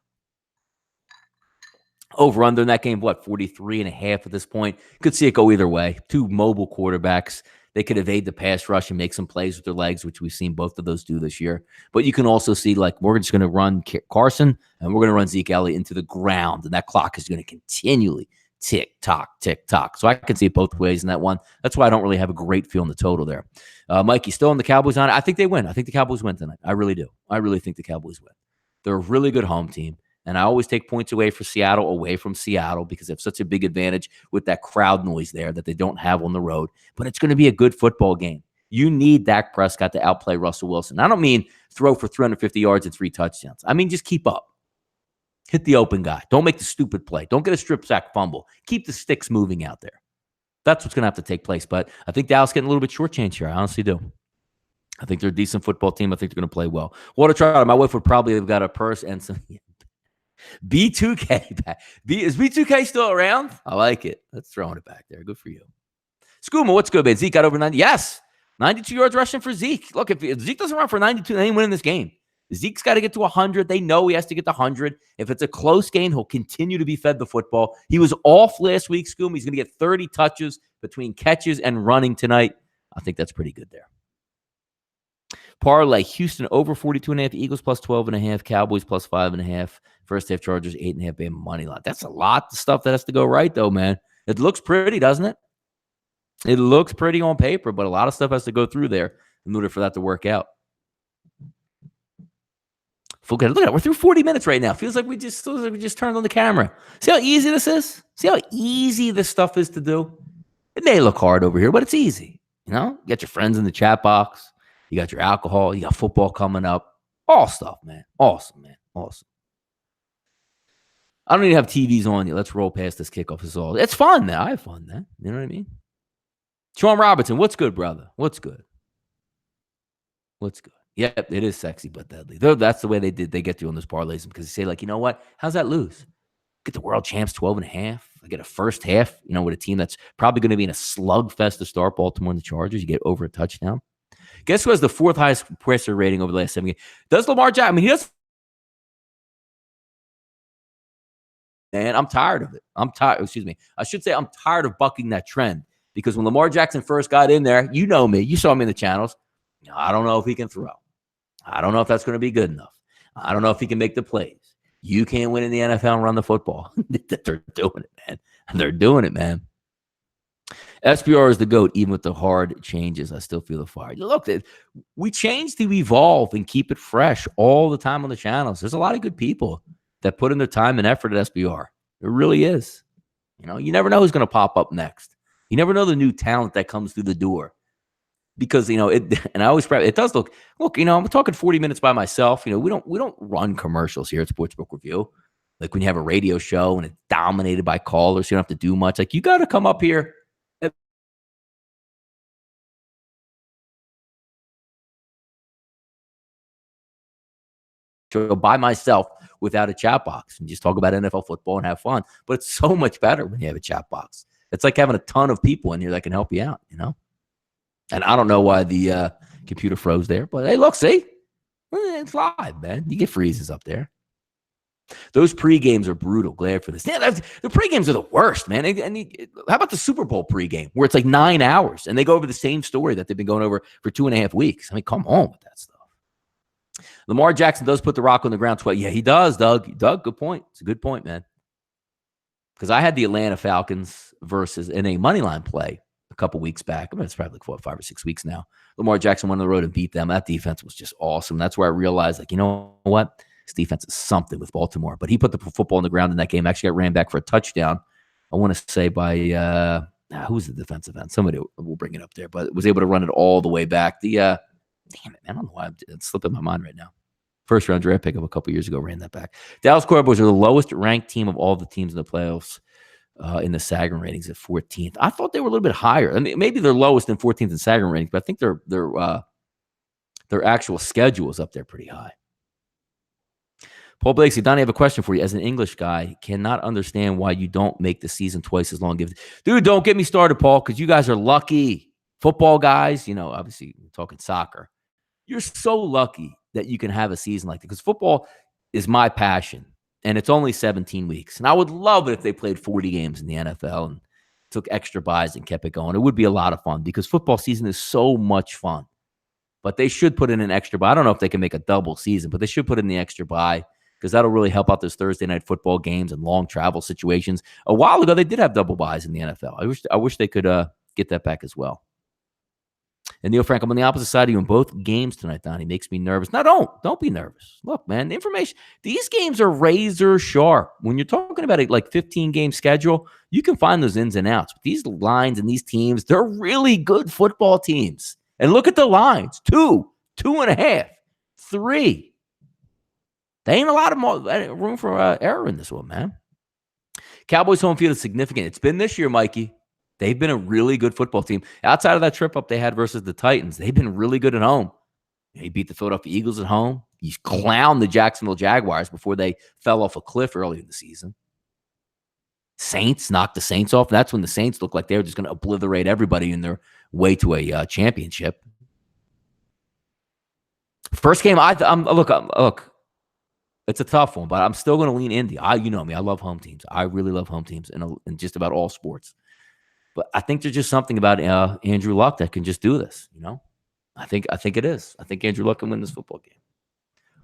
Over under in that game, 43.5 at this point. Could see it go either way. 2 mobile quarterbacks. They could evade the pass rush and make some plays with their legs, which we've seen both of those do this year. But you can also see, we're just going to run Carson and we're going to run Zeke Elliott into the ground, and that clock is going to continually tick tock. So I can see it both ways in that one. That's why I don't really have a great feel in the total there. Mike, you still on the Cowboys on it? I think they win. I think the Cowboys win tonight. I really do. I really think the Cowboys win. They're a really good home team. And I always take points away from Seattle because they have such a big advantage with that crowd noise there that they don't have on the road. But it's going to be a good football game. You need Dak Prescott to outplay Russell Wilson. I don't mean throw for 350 yards and 3 touchdowns. I mean just keep up. Hit the open guy. Don't make the stupid play. Don't get a strip sack fumble. Keep the sticks moving out there. That's what's going to have to take place. But I think Dallas getting a little bit shortchanged here. I honestly do. I think they're a decent football team. I think they're going to play well. Walter Trotter, my wife would probably have got a purse and some B2K back. Is B2K still around? I like it. Let's throw it back there. Good for you. Skooma, what's good, man? Zeke got over 90. Yes. 92 yards rushing for Zeke. Look, if Zeke doesn't run for 92, they ain't winning this game. Zeke's got to get to 100. They know he has to get to 100. If it's a close game, he'll continue to be fed the football. He was off last week, Skooma. He's going to get 30 touches between catches and running tonight. I think that's pretty good there. Parlay, Houston over 42.5, Eagles plus 12.5, Cowboys plus 5.5, first half Chargers 8.5, Bama money line. That's a lot of stuff that has to go right, though, man. It looks pretty, doesn't it? It looks pretty on paper, but a lot of stuff has to go through there in order for that to work out. Look at it. We're through 40 minutes right now. Feels like we just turned on the camera. See how easy this is? See how easy this stuff is to do? It may look hard over here, but it's easy. You got your friends in the chat box. You got your alcohol. You got football coming up. All stuff, man. Awesome, man. Awesome. I don't even have TVs on yet. Let's roll past this kickoff. It's fun now. I have fun then. You know what I mean? Sean Robertson, what's good, brother? What's good? What's good? Yep, it is sexy but deadly. That's the way they get you on those parlays because they say, like, you know what? How's that lose? Get the world champs 12.5. I get a first half, with a team that's probably going to be in a slugfest to start, Baltimore and the Chargers. You get over a touchdown. Guess who has the fourth highest passer rating over the last 7 games? Does Lamar Jackson? I mean, he does. Man, I'm tired of it. Excuse me. I should say I'm tired of bucking that trend because when Lamar Jackson first got in there, you know me. You saw me in the channels. I don't know if he can throw. I don't know if that's going to be good enough. I don't know if he can make the plays. You can't win in the NFL and run the football. They're doing it, man. They're doing it, man. SBR is the GOAT, even with the hard changes. I still feel the fire. Look, we change to evolve and keep it fresh all the time on the channels. There's a lot of good people that put in their time and effort at SBR. It really is. You never know who's going to pop up next. You never know the new talent that comes through the door. Because, and I always, it does look, I'm talking 40 minutes by myself. We don't run commercials here at Sportsbook Review. Like when you have a radio show and it's dominated by callers, you don't have to do much. Like you got to come up here. By myself without a chat box and just talk about NFL football and have fun. But it's so much better when you have a chat box. It's like having a ton of people in here that can help you out, And I don't know why the computer froze there, but hey, look, see? It's live, man. You get freezes up there. Those pre-games are brutal. Glad for this. Yeah, the pre-games are the worst, man. How about the Super Bowl pre-game where it's like 9 hours and they go over the same story that they've been going over for 2.5 weeks? I mean, come on with that stuff. Lamar Jackson does put the rock on the ground twice. Yeah, he does, Doug. Doug, good point. It's a good point, man. Because I had the Atlanta Falcons versus in a money line play a couple weeks back. I mean, it's probably like 5 or 6 weeks now. Lamar Jackson went on the road and beat them. That defense was just awesome. That's where I realized, like, you know what? This defense is something with Baltimore. But he put the football on the ground in that game. Actually got ran back for a touchdown. I want to say by who's the defensive end? Somebody will bring it up there. But was able to run it all the way back. Damn it, man. I don't know why it's slipping my mind right now. First round draft pick of a couple years ago ran that back. Dallas Cowboys are the lowest ranked team of all the teams in the playoffs. In the Sagarin ratings at 14th. I thought they were a little bit higher. I mean, maybe they're lowest in 14th in Sagarin ratings, but I think their actual schedule is up there pretty high. Paul Blakesy, Donnie, I have a question for you. As an English guy, cannot understand why you don't make the season twice as long. Dude, don't get me started, Paul, because you guys are lucky. Football guys, obviously we're talking soccer. You're so lucky that you can have a season like that because football is my passion. And it's only 17 weeks. And I would love it if they played 40 games in the NFL and took extra buys and kept it going. It would be a lot of fun because football season is so much fun. But they should put in an extra buy. I don't know if they can make a double season, but they should put in the extra buy because that'll really help out those Thursday night football games and long travel situations. A while ago, they did have double buys in the NFL. I wish they could get that back as well. And Neil Frank, I'm on the opposite side of you in both games tonight, Donnie. Makes me nervous. No, don't be nervous. Look, man, the information, these games are razor sharp. When you're talking about a 15-game schedule, you can find those ins and outs. But these lines and these teams, they're really good football teams. And look at the lines. 2, 2.5, 3. There ain't a lot of room for error in this one, man. Cowboys home field is significant. It's been this year, Mikey. They've been a really good football team. Outside of that trip up they had versus the Titans, they've been really good at home. He beat the Philadelphia Eagles at home. He clowned the Jacksonville Jaguars before they fell off a cliff early in the season. Saints knocked the Saints off. That's when the Saints looked like they were just going to obliterate everybody in their way to a championship. First game, look. It's a tough one, but I'm still going to lean Indy. You know me. I love home teams. I really love home teams in just about all sports. But I think there's just something about Andrew Luck that can just do this. I think it is. I think Andrew Luck can win this football game.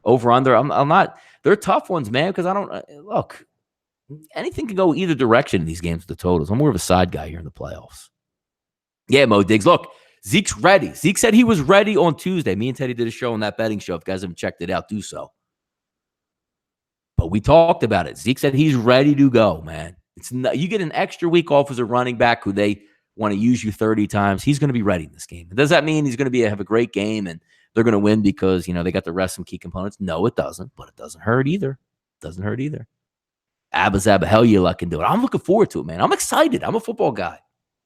Over under. I'm not. They're tough ones, man. Because I don't look. Anything can go either direction in these games with the totals. I'm more of a side guy here in the playoffs. Yeah, Mo Diggs. Look, Zeke's ready. Zeke said he was ready on Tuesday. Me and Teddy did a show on that betting show. If you guys haven't checked it out, do so. But we talked about it. Zeke said he's ready to go, man. You get an extra week off as a running back who they want to use you 30 times. He's going to be ready in this game. Does that mean he's going to have a great game and they're going to win because, they got the rest of some key components? No, it doesn't, but it doesn't hurt either. Abba Zabba, hell yeah, I can do it. I'm looking forward to it, man. I'm excited. I'm a football guy.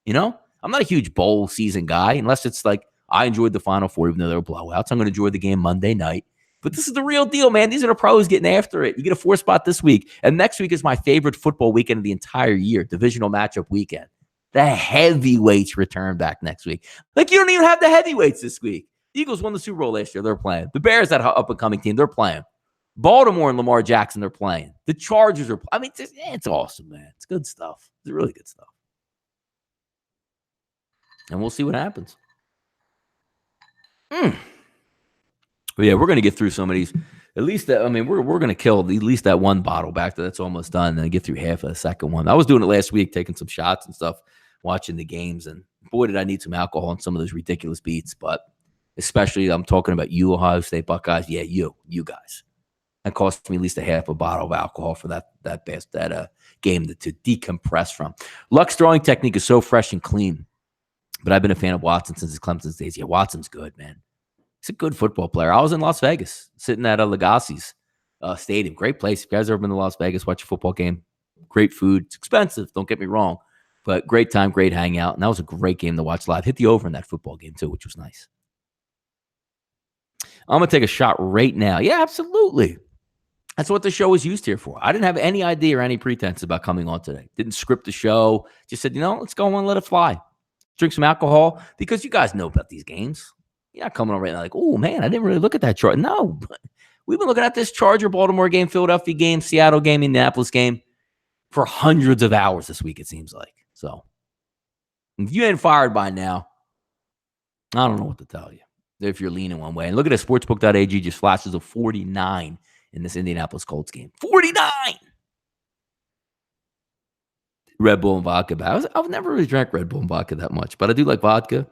I'm not a huge bowl season guy unless it's like I enjoyed the Final Four, even though they were blowouts. I'm going to enjoy the game Monday night. But this is the real deal, man. These are the pros getting after it. You get a 4 spot this week. And next week is my favorite football weekend of the entire year, divisional matchup weekend. The heavyweights return back next week. Like, you don't even have the heavyweights this week. The Eagles won the Super Bowl last year. They're playing. The Bears, that up-and-coming team, they're playing. Baltimore and Lamar Jackson, they're playing. The Chargers are – I mean, it's awesome, man. It's good stuff. It's really good stuff. And we'll see what happens. But yeah, we're going to get through some of these. At least that, I mean, we're going to kill at least that one bottle back that's almost done, and then get through half of the second one. I was doing it last week, taking some shots and stuff, watching the games, and boy, did I need some alcohol on some of those ridiculous beats. But especially, I'm talking about you, Ohio State Buckeyes. Yeah, you guys. That cost me at least a half a bottle of alcohol for that game to decompress from. Luck's throwing technique is so fresh and clean, but I've been a fan of Watson since his Clemson days. Yeah, Watson's good, man. He's a good football player. I was in Las Vegas, sitting at Legacy's stadium. Great place. If you guys ever been to Las Vegas, watch a football game. Great food. It's expensive, don't get me wrong, but great time, great hangout. And that was a great game to watch live. Hit the over in that football game, too, which was nice. I'm going to take a shot right now. Yeah, absolutely. That's what the show was used here for. I didn't have any idea or any pretense about coming on today. Didn't script the show. Just said, let's go on and let it fly. Drink some alcohol, because you guys know about these games. You're not coming on right now like, oh, man, I didn't really look at that chart. No, we've been looking at this Charger-Baltimore game, Philadelphia game, Seattle game, Indianapolis game for hundreds of hours this week, it seems like. So if you ain't fired by now, I don't know what to tell you if you're leaning one way. And look at this, sportsbook.ag just flashes of 49 in this Indianapolis Colts game. 49! Red Bull and vodka. I've never really drank Red Bull and vodka that much, but I do like vodka.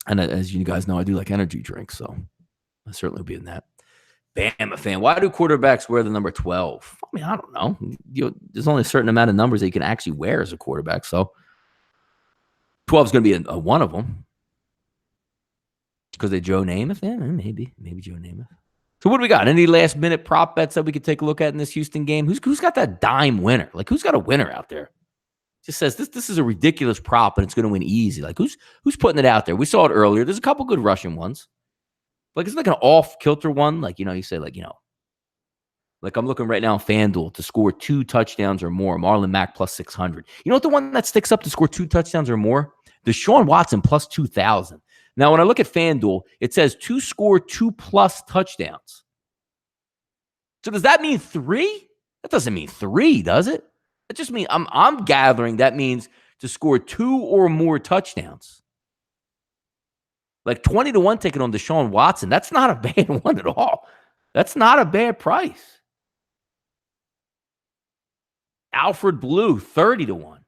And as you guys know, I do like energy drinks, so I'll certainly be in that. Bama fan. Why do quarterbacks wear the number 12? I mean, I don't know. There's only a certain amount of numbers that you can actually wear as a quarterback, so 12 is going to be a one of them. Because they Joe Namath? Yeah, maybe Joe Namath. So what do we got? Any last-minute prop bets that we could take a look at in this Houston game? Who's got that dime winner? Like, who's got a winner out there? Just says this is a ridiculous prop and it's going to win easy. Like, who's putting it out there? We saw it earlier. There's a couple good Russian ones. Like, it's like an off-kilter one. Like, you say, like, like I'm looking right now on FanDuel to score 2 touchdowns or more. Marlon Mack plus 600. You know what the one that sticks up to score 2 touchdowns or more? Deshaun Watson plus 2,000. Now, when I look at FanDuel, it says to score 2+ touchdowns. So does that mean 3? That doesn't mean 3, does it? It just means I'm gathering that means to score 2 or more touchdowns. Like 20-1 ticket on Deshaun Watson. That's not a bad one at all. That's not a bad price. Alfred Blue, 30-1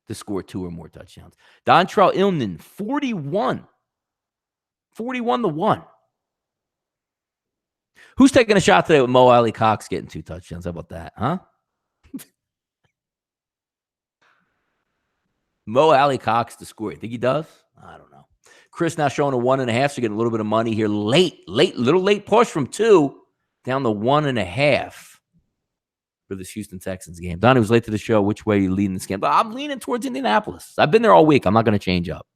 to score 2 or more touchdowns. Dontrell Inman, 41. 41-1. Who's taking a shot today with Mo Alley Cox getting 2 touchdowns? How about that, huh? Mo Alley Cox to score. You think he does? I don't know. Chris now showing a 1.5, so getting a little bit of money here. Little late push from 2 down to 1.5 for this Houston Texans game. Donnie was late to the show. Which way are you leading this game? But I'm leaning towards Indianapolis. I've been there all week. I'm not going to change up.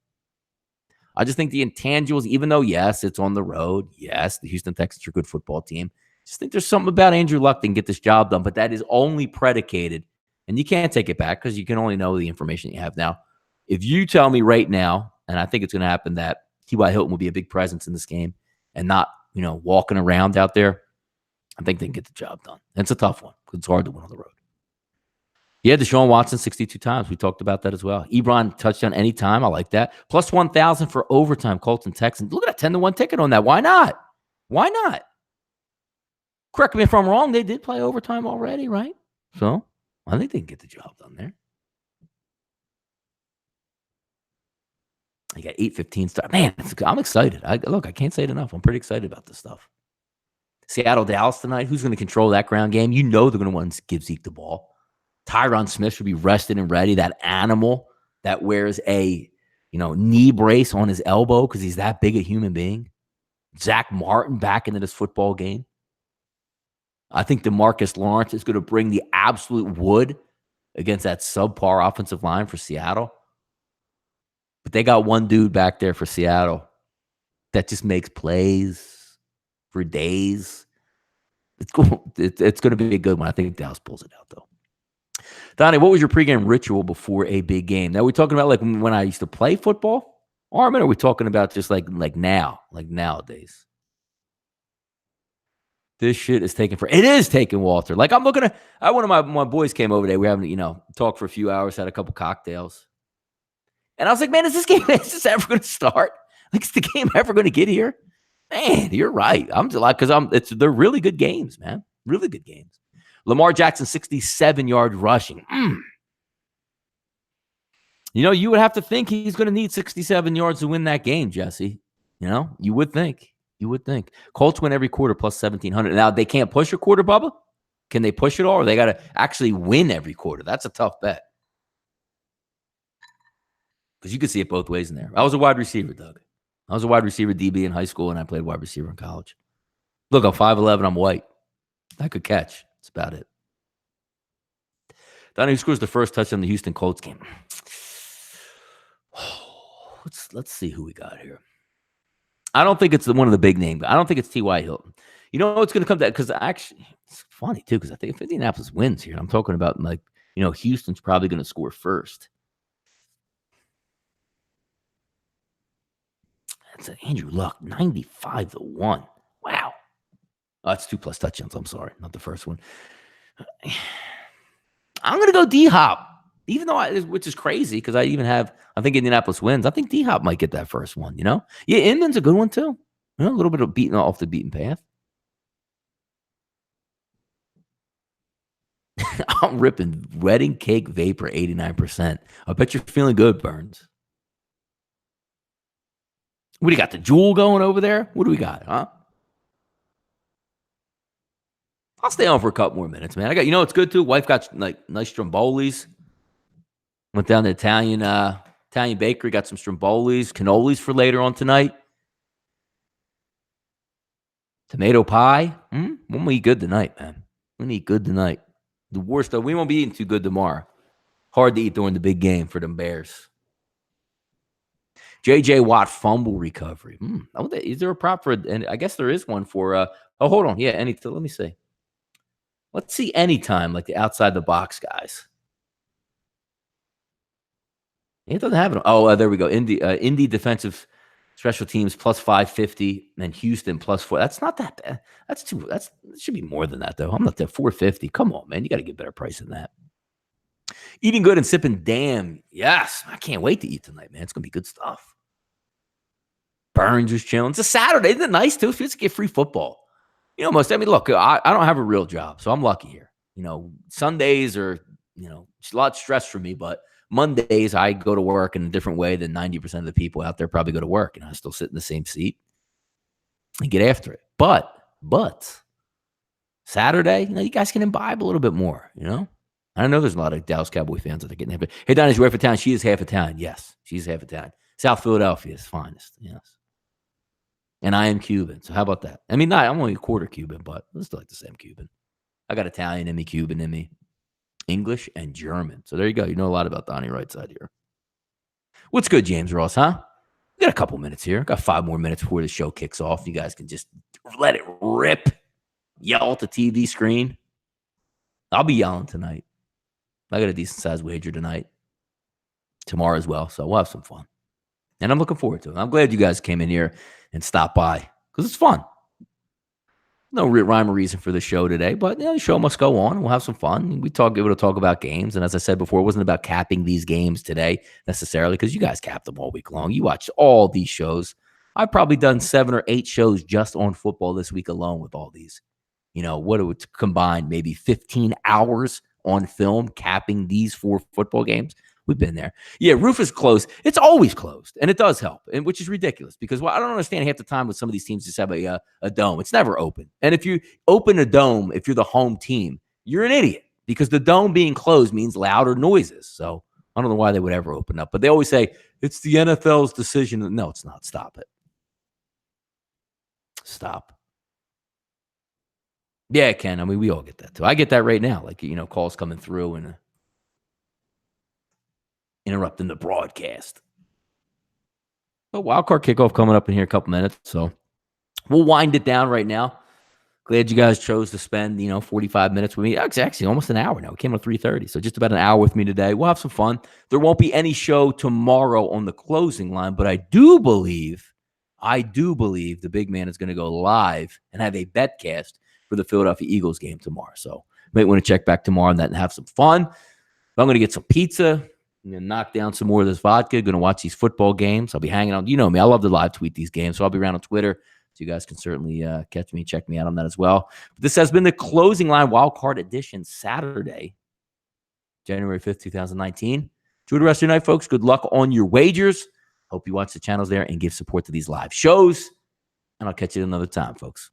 I just think the intangibles, even though, yes, it's on the road. Yes, the Houston Texans are a good football team. Just think there's something about Andrew Luck that can get this job done, but that is only predicated, and you can't take it back because you can only know the information you have now. If you tell me right now, and I think it's going to happen, that T.Y. Hilton will be a big presence in this game and not, walking around out there, I think they can get the job done. And it's a tough one because it's hard to win on the road. Yeah, Deshaun Watson 62 times. We talked about that as well. Ebron touchdown anytime. I like that. Plus 1,000 for overtime, Colts and Texans. Look at that 10-1 ticket on that. Why not? Why not? Correct me if I'm wrong. They did play overtime already, right? So I think they can get the job done there. I got 8:15 start. Man, I'm excited. I can't say it enough. I'm pretty excited about this stuff. Seattle, Dallas tonight. Who's going to control that ground game? You know they're going to want to give Zeke the ball. Tyron Smith should be rested and ready. That animal that wears a knee brace on his elbow because he's that big a human being. Zach Martin back into this football game. I think DeMarcus Lawrence is going to bring the absolute wood against that subpar offensive line for Seattle. But they got one dude back there for Seattle that just makes plays for days. It's cool. It's going to be a good one. I think Dallas pulls it out, though. Donnie, what was your pregame ritual before a big game? Now, are we talking about like when I used to play football, Armin, or are we talking about just like now, like nowadays? This shit is taking for it is taking Walter. Like I'm looking at one of my boys came over today. We having talked for a few hours, had a couple cocktails. And I was like, man, is this ever going to start? Like, is the game ever going to get here? Man, you're right. I'm delighted because they're really good games, man. Really good games. Lamar Jackson, 67-yard rushing. You would have to think he's going to need 67 yards to win that game, Jesse. You would think. You would think. Colts win every quarter plus 1,700. Now, they can't push a quarter, Bubba? Can they push it all? Or they got to actually win every quarter? That's a tough bet. Because you could see it both ways in there. I was a wide receiver, Doug. I was a wide receiver DB in high school, and I played wide receiver in college. Look, I'm 5'11", I'm white. I could catch. That's about it. Donnie, who scores the first touchdown in the Houston Colts game? Let's see who we got here. I don't think it's one of the big names. I don't think it's T.Y. Hilton. You know what's going to come to that? Because actually, it's funny, too, because I think if Indianapolis wins here, I'm talking about, like, Houston's probably going to score first. That's an Andrew Luck, 95-1. Wow. Oh, that's 2+ touchdowns. I'm sorry, not the first one. I'm going to go D-Hop, even though which is crazy because I think Indianapolis wins. I think D-Hop might get that first one, Yeah, Inman's a good one too. A little bit of beating off the beaten path. I'm ripping wedding cake vapor 89%. I bet you're feeling good, Burns. What do you got? The Jewel going over there? What do we got, huh? I'll stay on for a couple more minutes, man. It's good too. Wife got like nice strombolis. Went down to Italian bakery, got some strombolis, cannolis for later on tonight. Tomato pie. We'll eat good tonight, man. We'll eat good tonight. The worst though, we won't be eating too good tomorrow. Hard to eat during the big game for them Bears. J.J. Watt fumble recovery. Is there a prop for it? And I guess there is one for. Hold on. Yeah, let me see. Let's see anytime, like the outside the box guys. It doesn't have it. There we go. Indy defensive special teams plus 550 and Houston plus 4. That's not that bad. It should be more than that though. I'm not there. 450. Come on, man. You got to get a better price than that. Eating good and sipping damn. Yes. I can't wait to eat tonight, man. It's going to be good stuff. Burns is chilling. It's a Saturday. Isn't it nice too? Feels to get free football. Look, I don't have a real job, so I'm lucky here. Sundays are, it's a lot of stress for me, but Mondays I go to work in a different way than 90% of the people out there probably go to work. I still sit in the same seat and get after it. But Saturday, you guys can imbibe a little bit more, I know there's a lot of Dallas Cowboy fans that are getting happy. Hey, Donnie's wife Italian. She is half Italian. Yes, she's half Italian. South Philadelphia's finest. Yes. And I am Cuban. So how about that? I'm only a quarter Cuban, but it's still like the same Cuban. I got Italian in me, Cuban in me, English, and German. So there you go. You know a lot about Donnie right side here. What's good, James Ross, huh? We got a couple minutes here. Got 5 more minutes before the show kicks off. You guys can just let it rip. Yell at the TV screen. I'll be yelling tonight. I got a decent-sized wager tonight. Tomorrow as well. So we'll have some fun. And I'm looking forward to it. I'm glad you guys came in here and stopped by because it's fun. No rhyme or reason for the show today, but the show must go on. We'll have some fun. We'll talk about games. And as I said before, it wasn't about capping these games today necessarily because you guys capped them all week long. You watched all these shows. I've probably done 7 or 8 shows just on football this week alone with all these. What it would combine, maybe 15 hours on film capping these 4 football games. We've been there. Yeah, roof is closed. It's always closed, and it does help, and which is ridiculous because I don't understand half the time with some of these teams just have a dome. It's never open. And if you open a dome, if you're the home team, you're an idiot because the dome being closed means louder noises. So I don't know why they would ever open up. But they always say, it's the NFL's decision. No, it's not. Stop it. Stop. Yeah, Ken. I mean, we all get that too. I get that right now. Like, calls coming through and interrupting the broadcast. But wild card kickoff coming up in here a couple minutes. So we'll wind it down right now. Glad you guys chose to spend, 45 minutes with me. It's actually almost an hour now. We came at 3:30, so just about an hour with me today. We'll have some fun. There won't be any show tomorrow on the closing line, but I do believe the big man is going to go live and have a betcast for the Philadelphia Eagles game tomorrow. So you might want to check back tomorrow on that and have some fun. I'm going to get some pizza. I'm going to knock down some more of this vodka. Going to watch these football games. I'll be hanging out. You know me. I love to live tweet these games, so I'll be around on Twitter. So you guys can certainly catch me, check me out on that as well. But this has been the Closing Line Wildcard Edition, Saturday, January 5th, 2019. Enjoy the rest of your night, folks. Good luck on your wagers. Hope you watch the channels there and give support to these live shows. And I'll catch you another time, folks.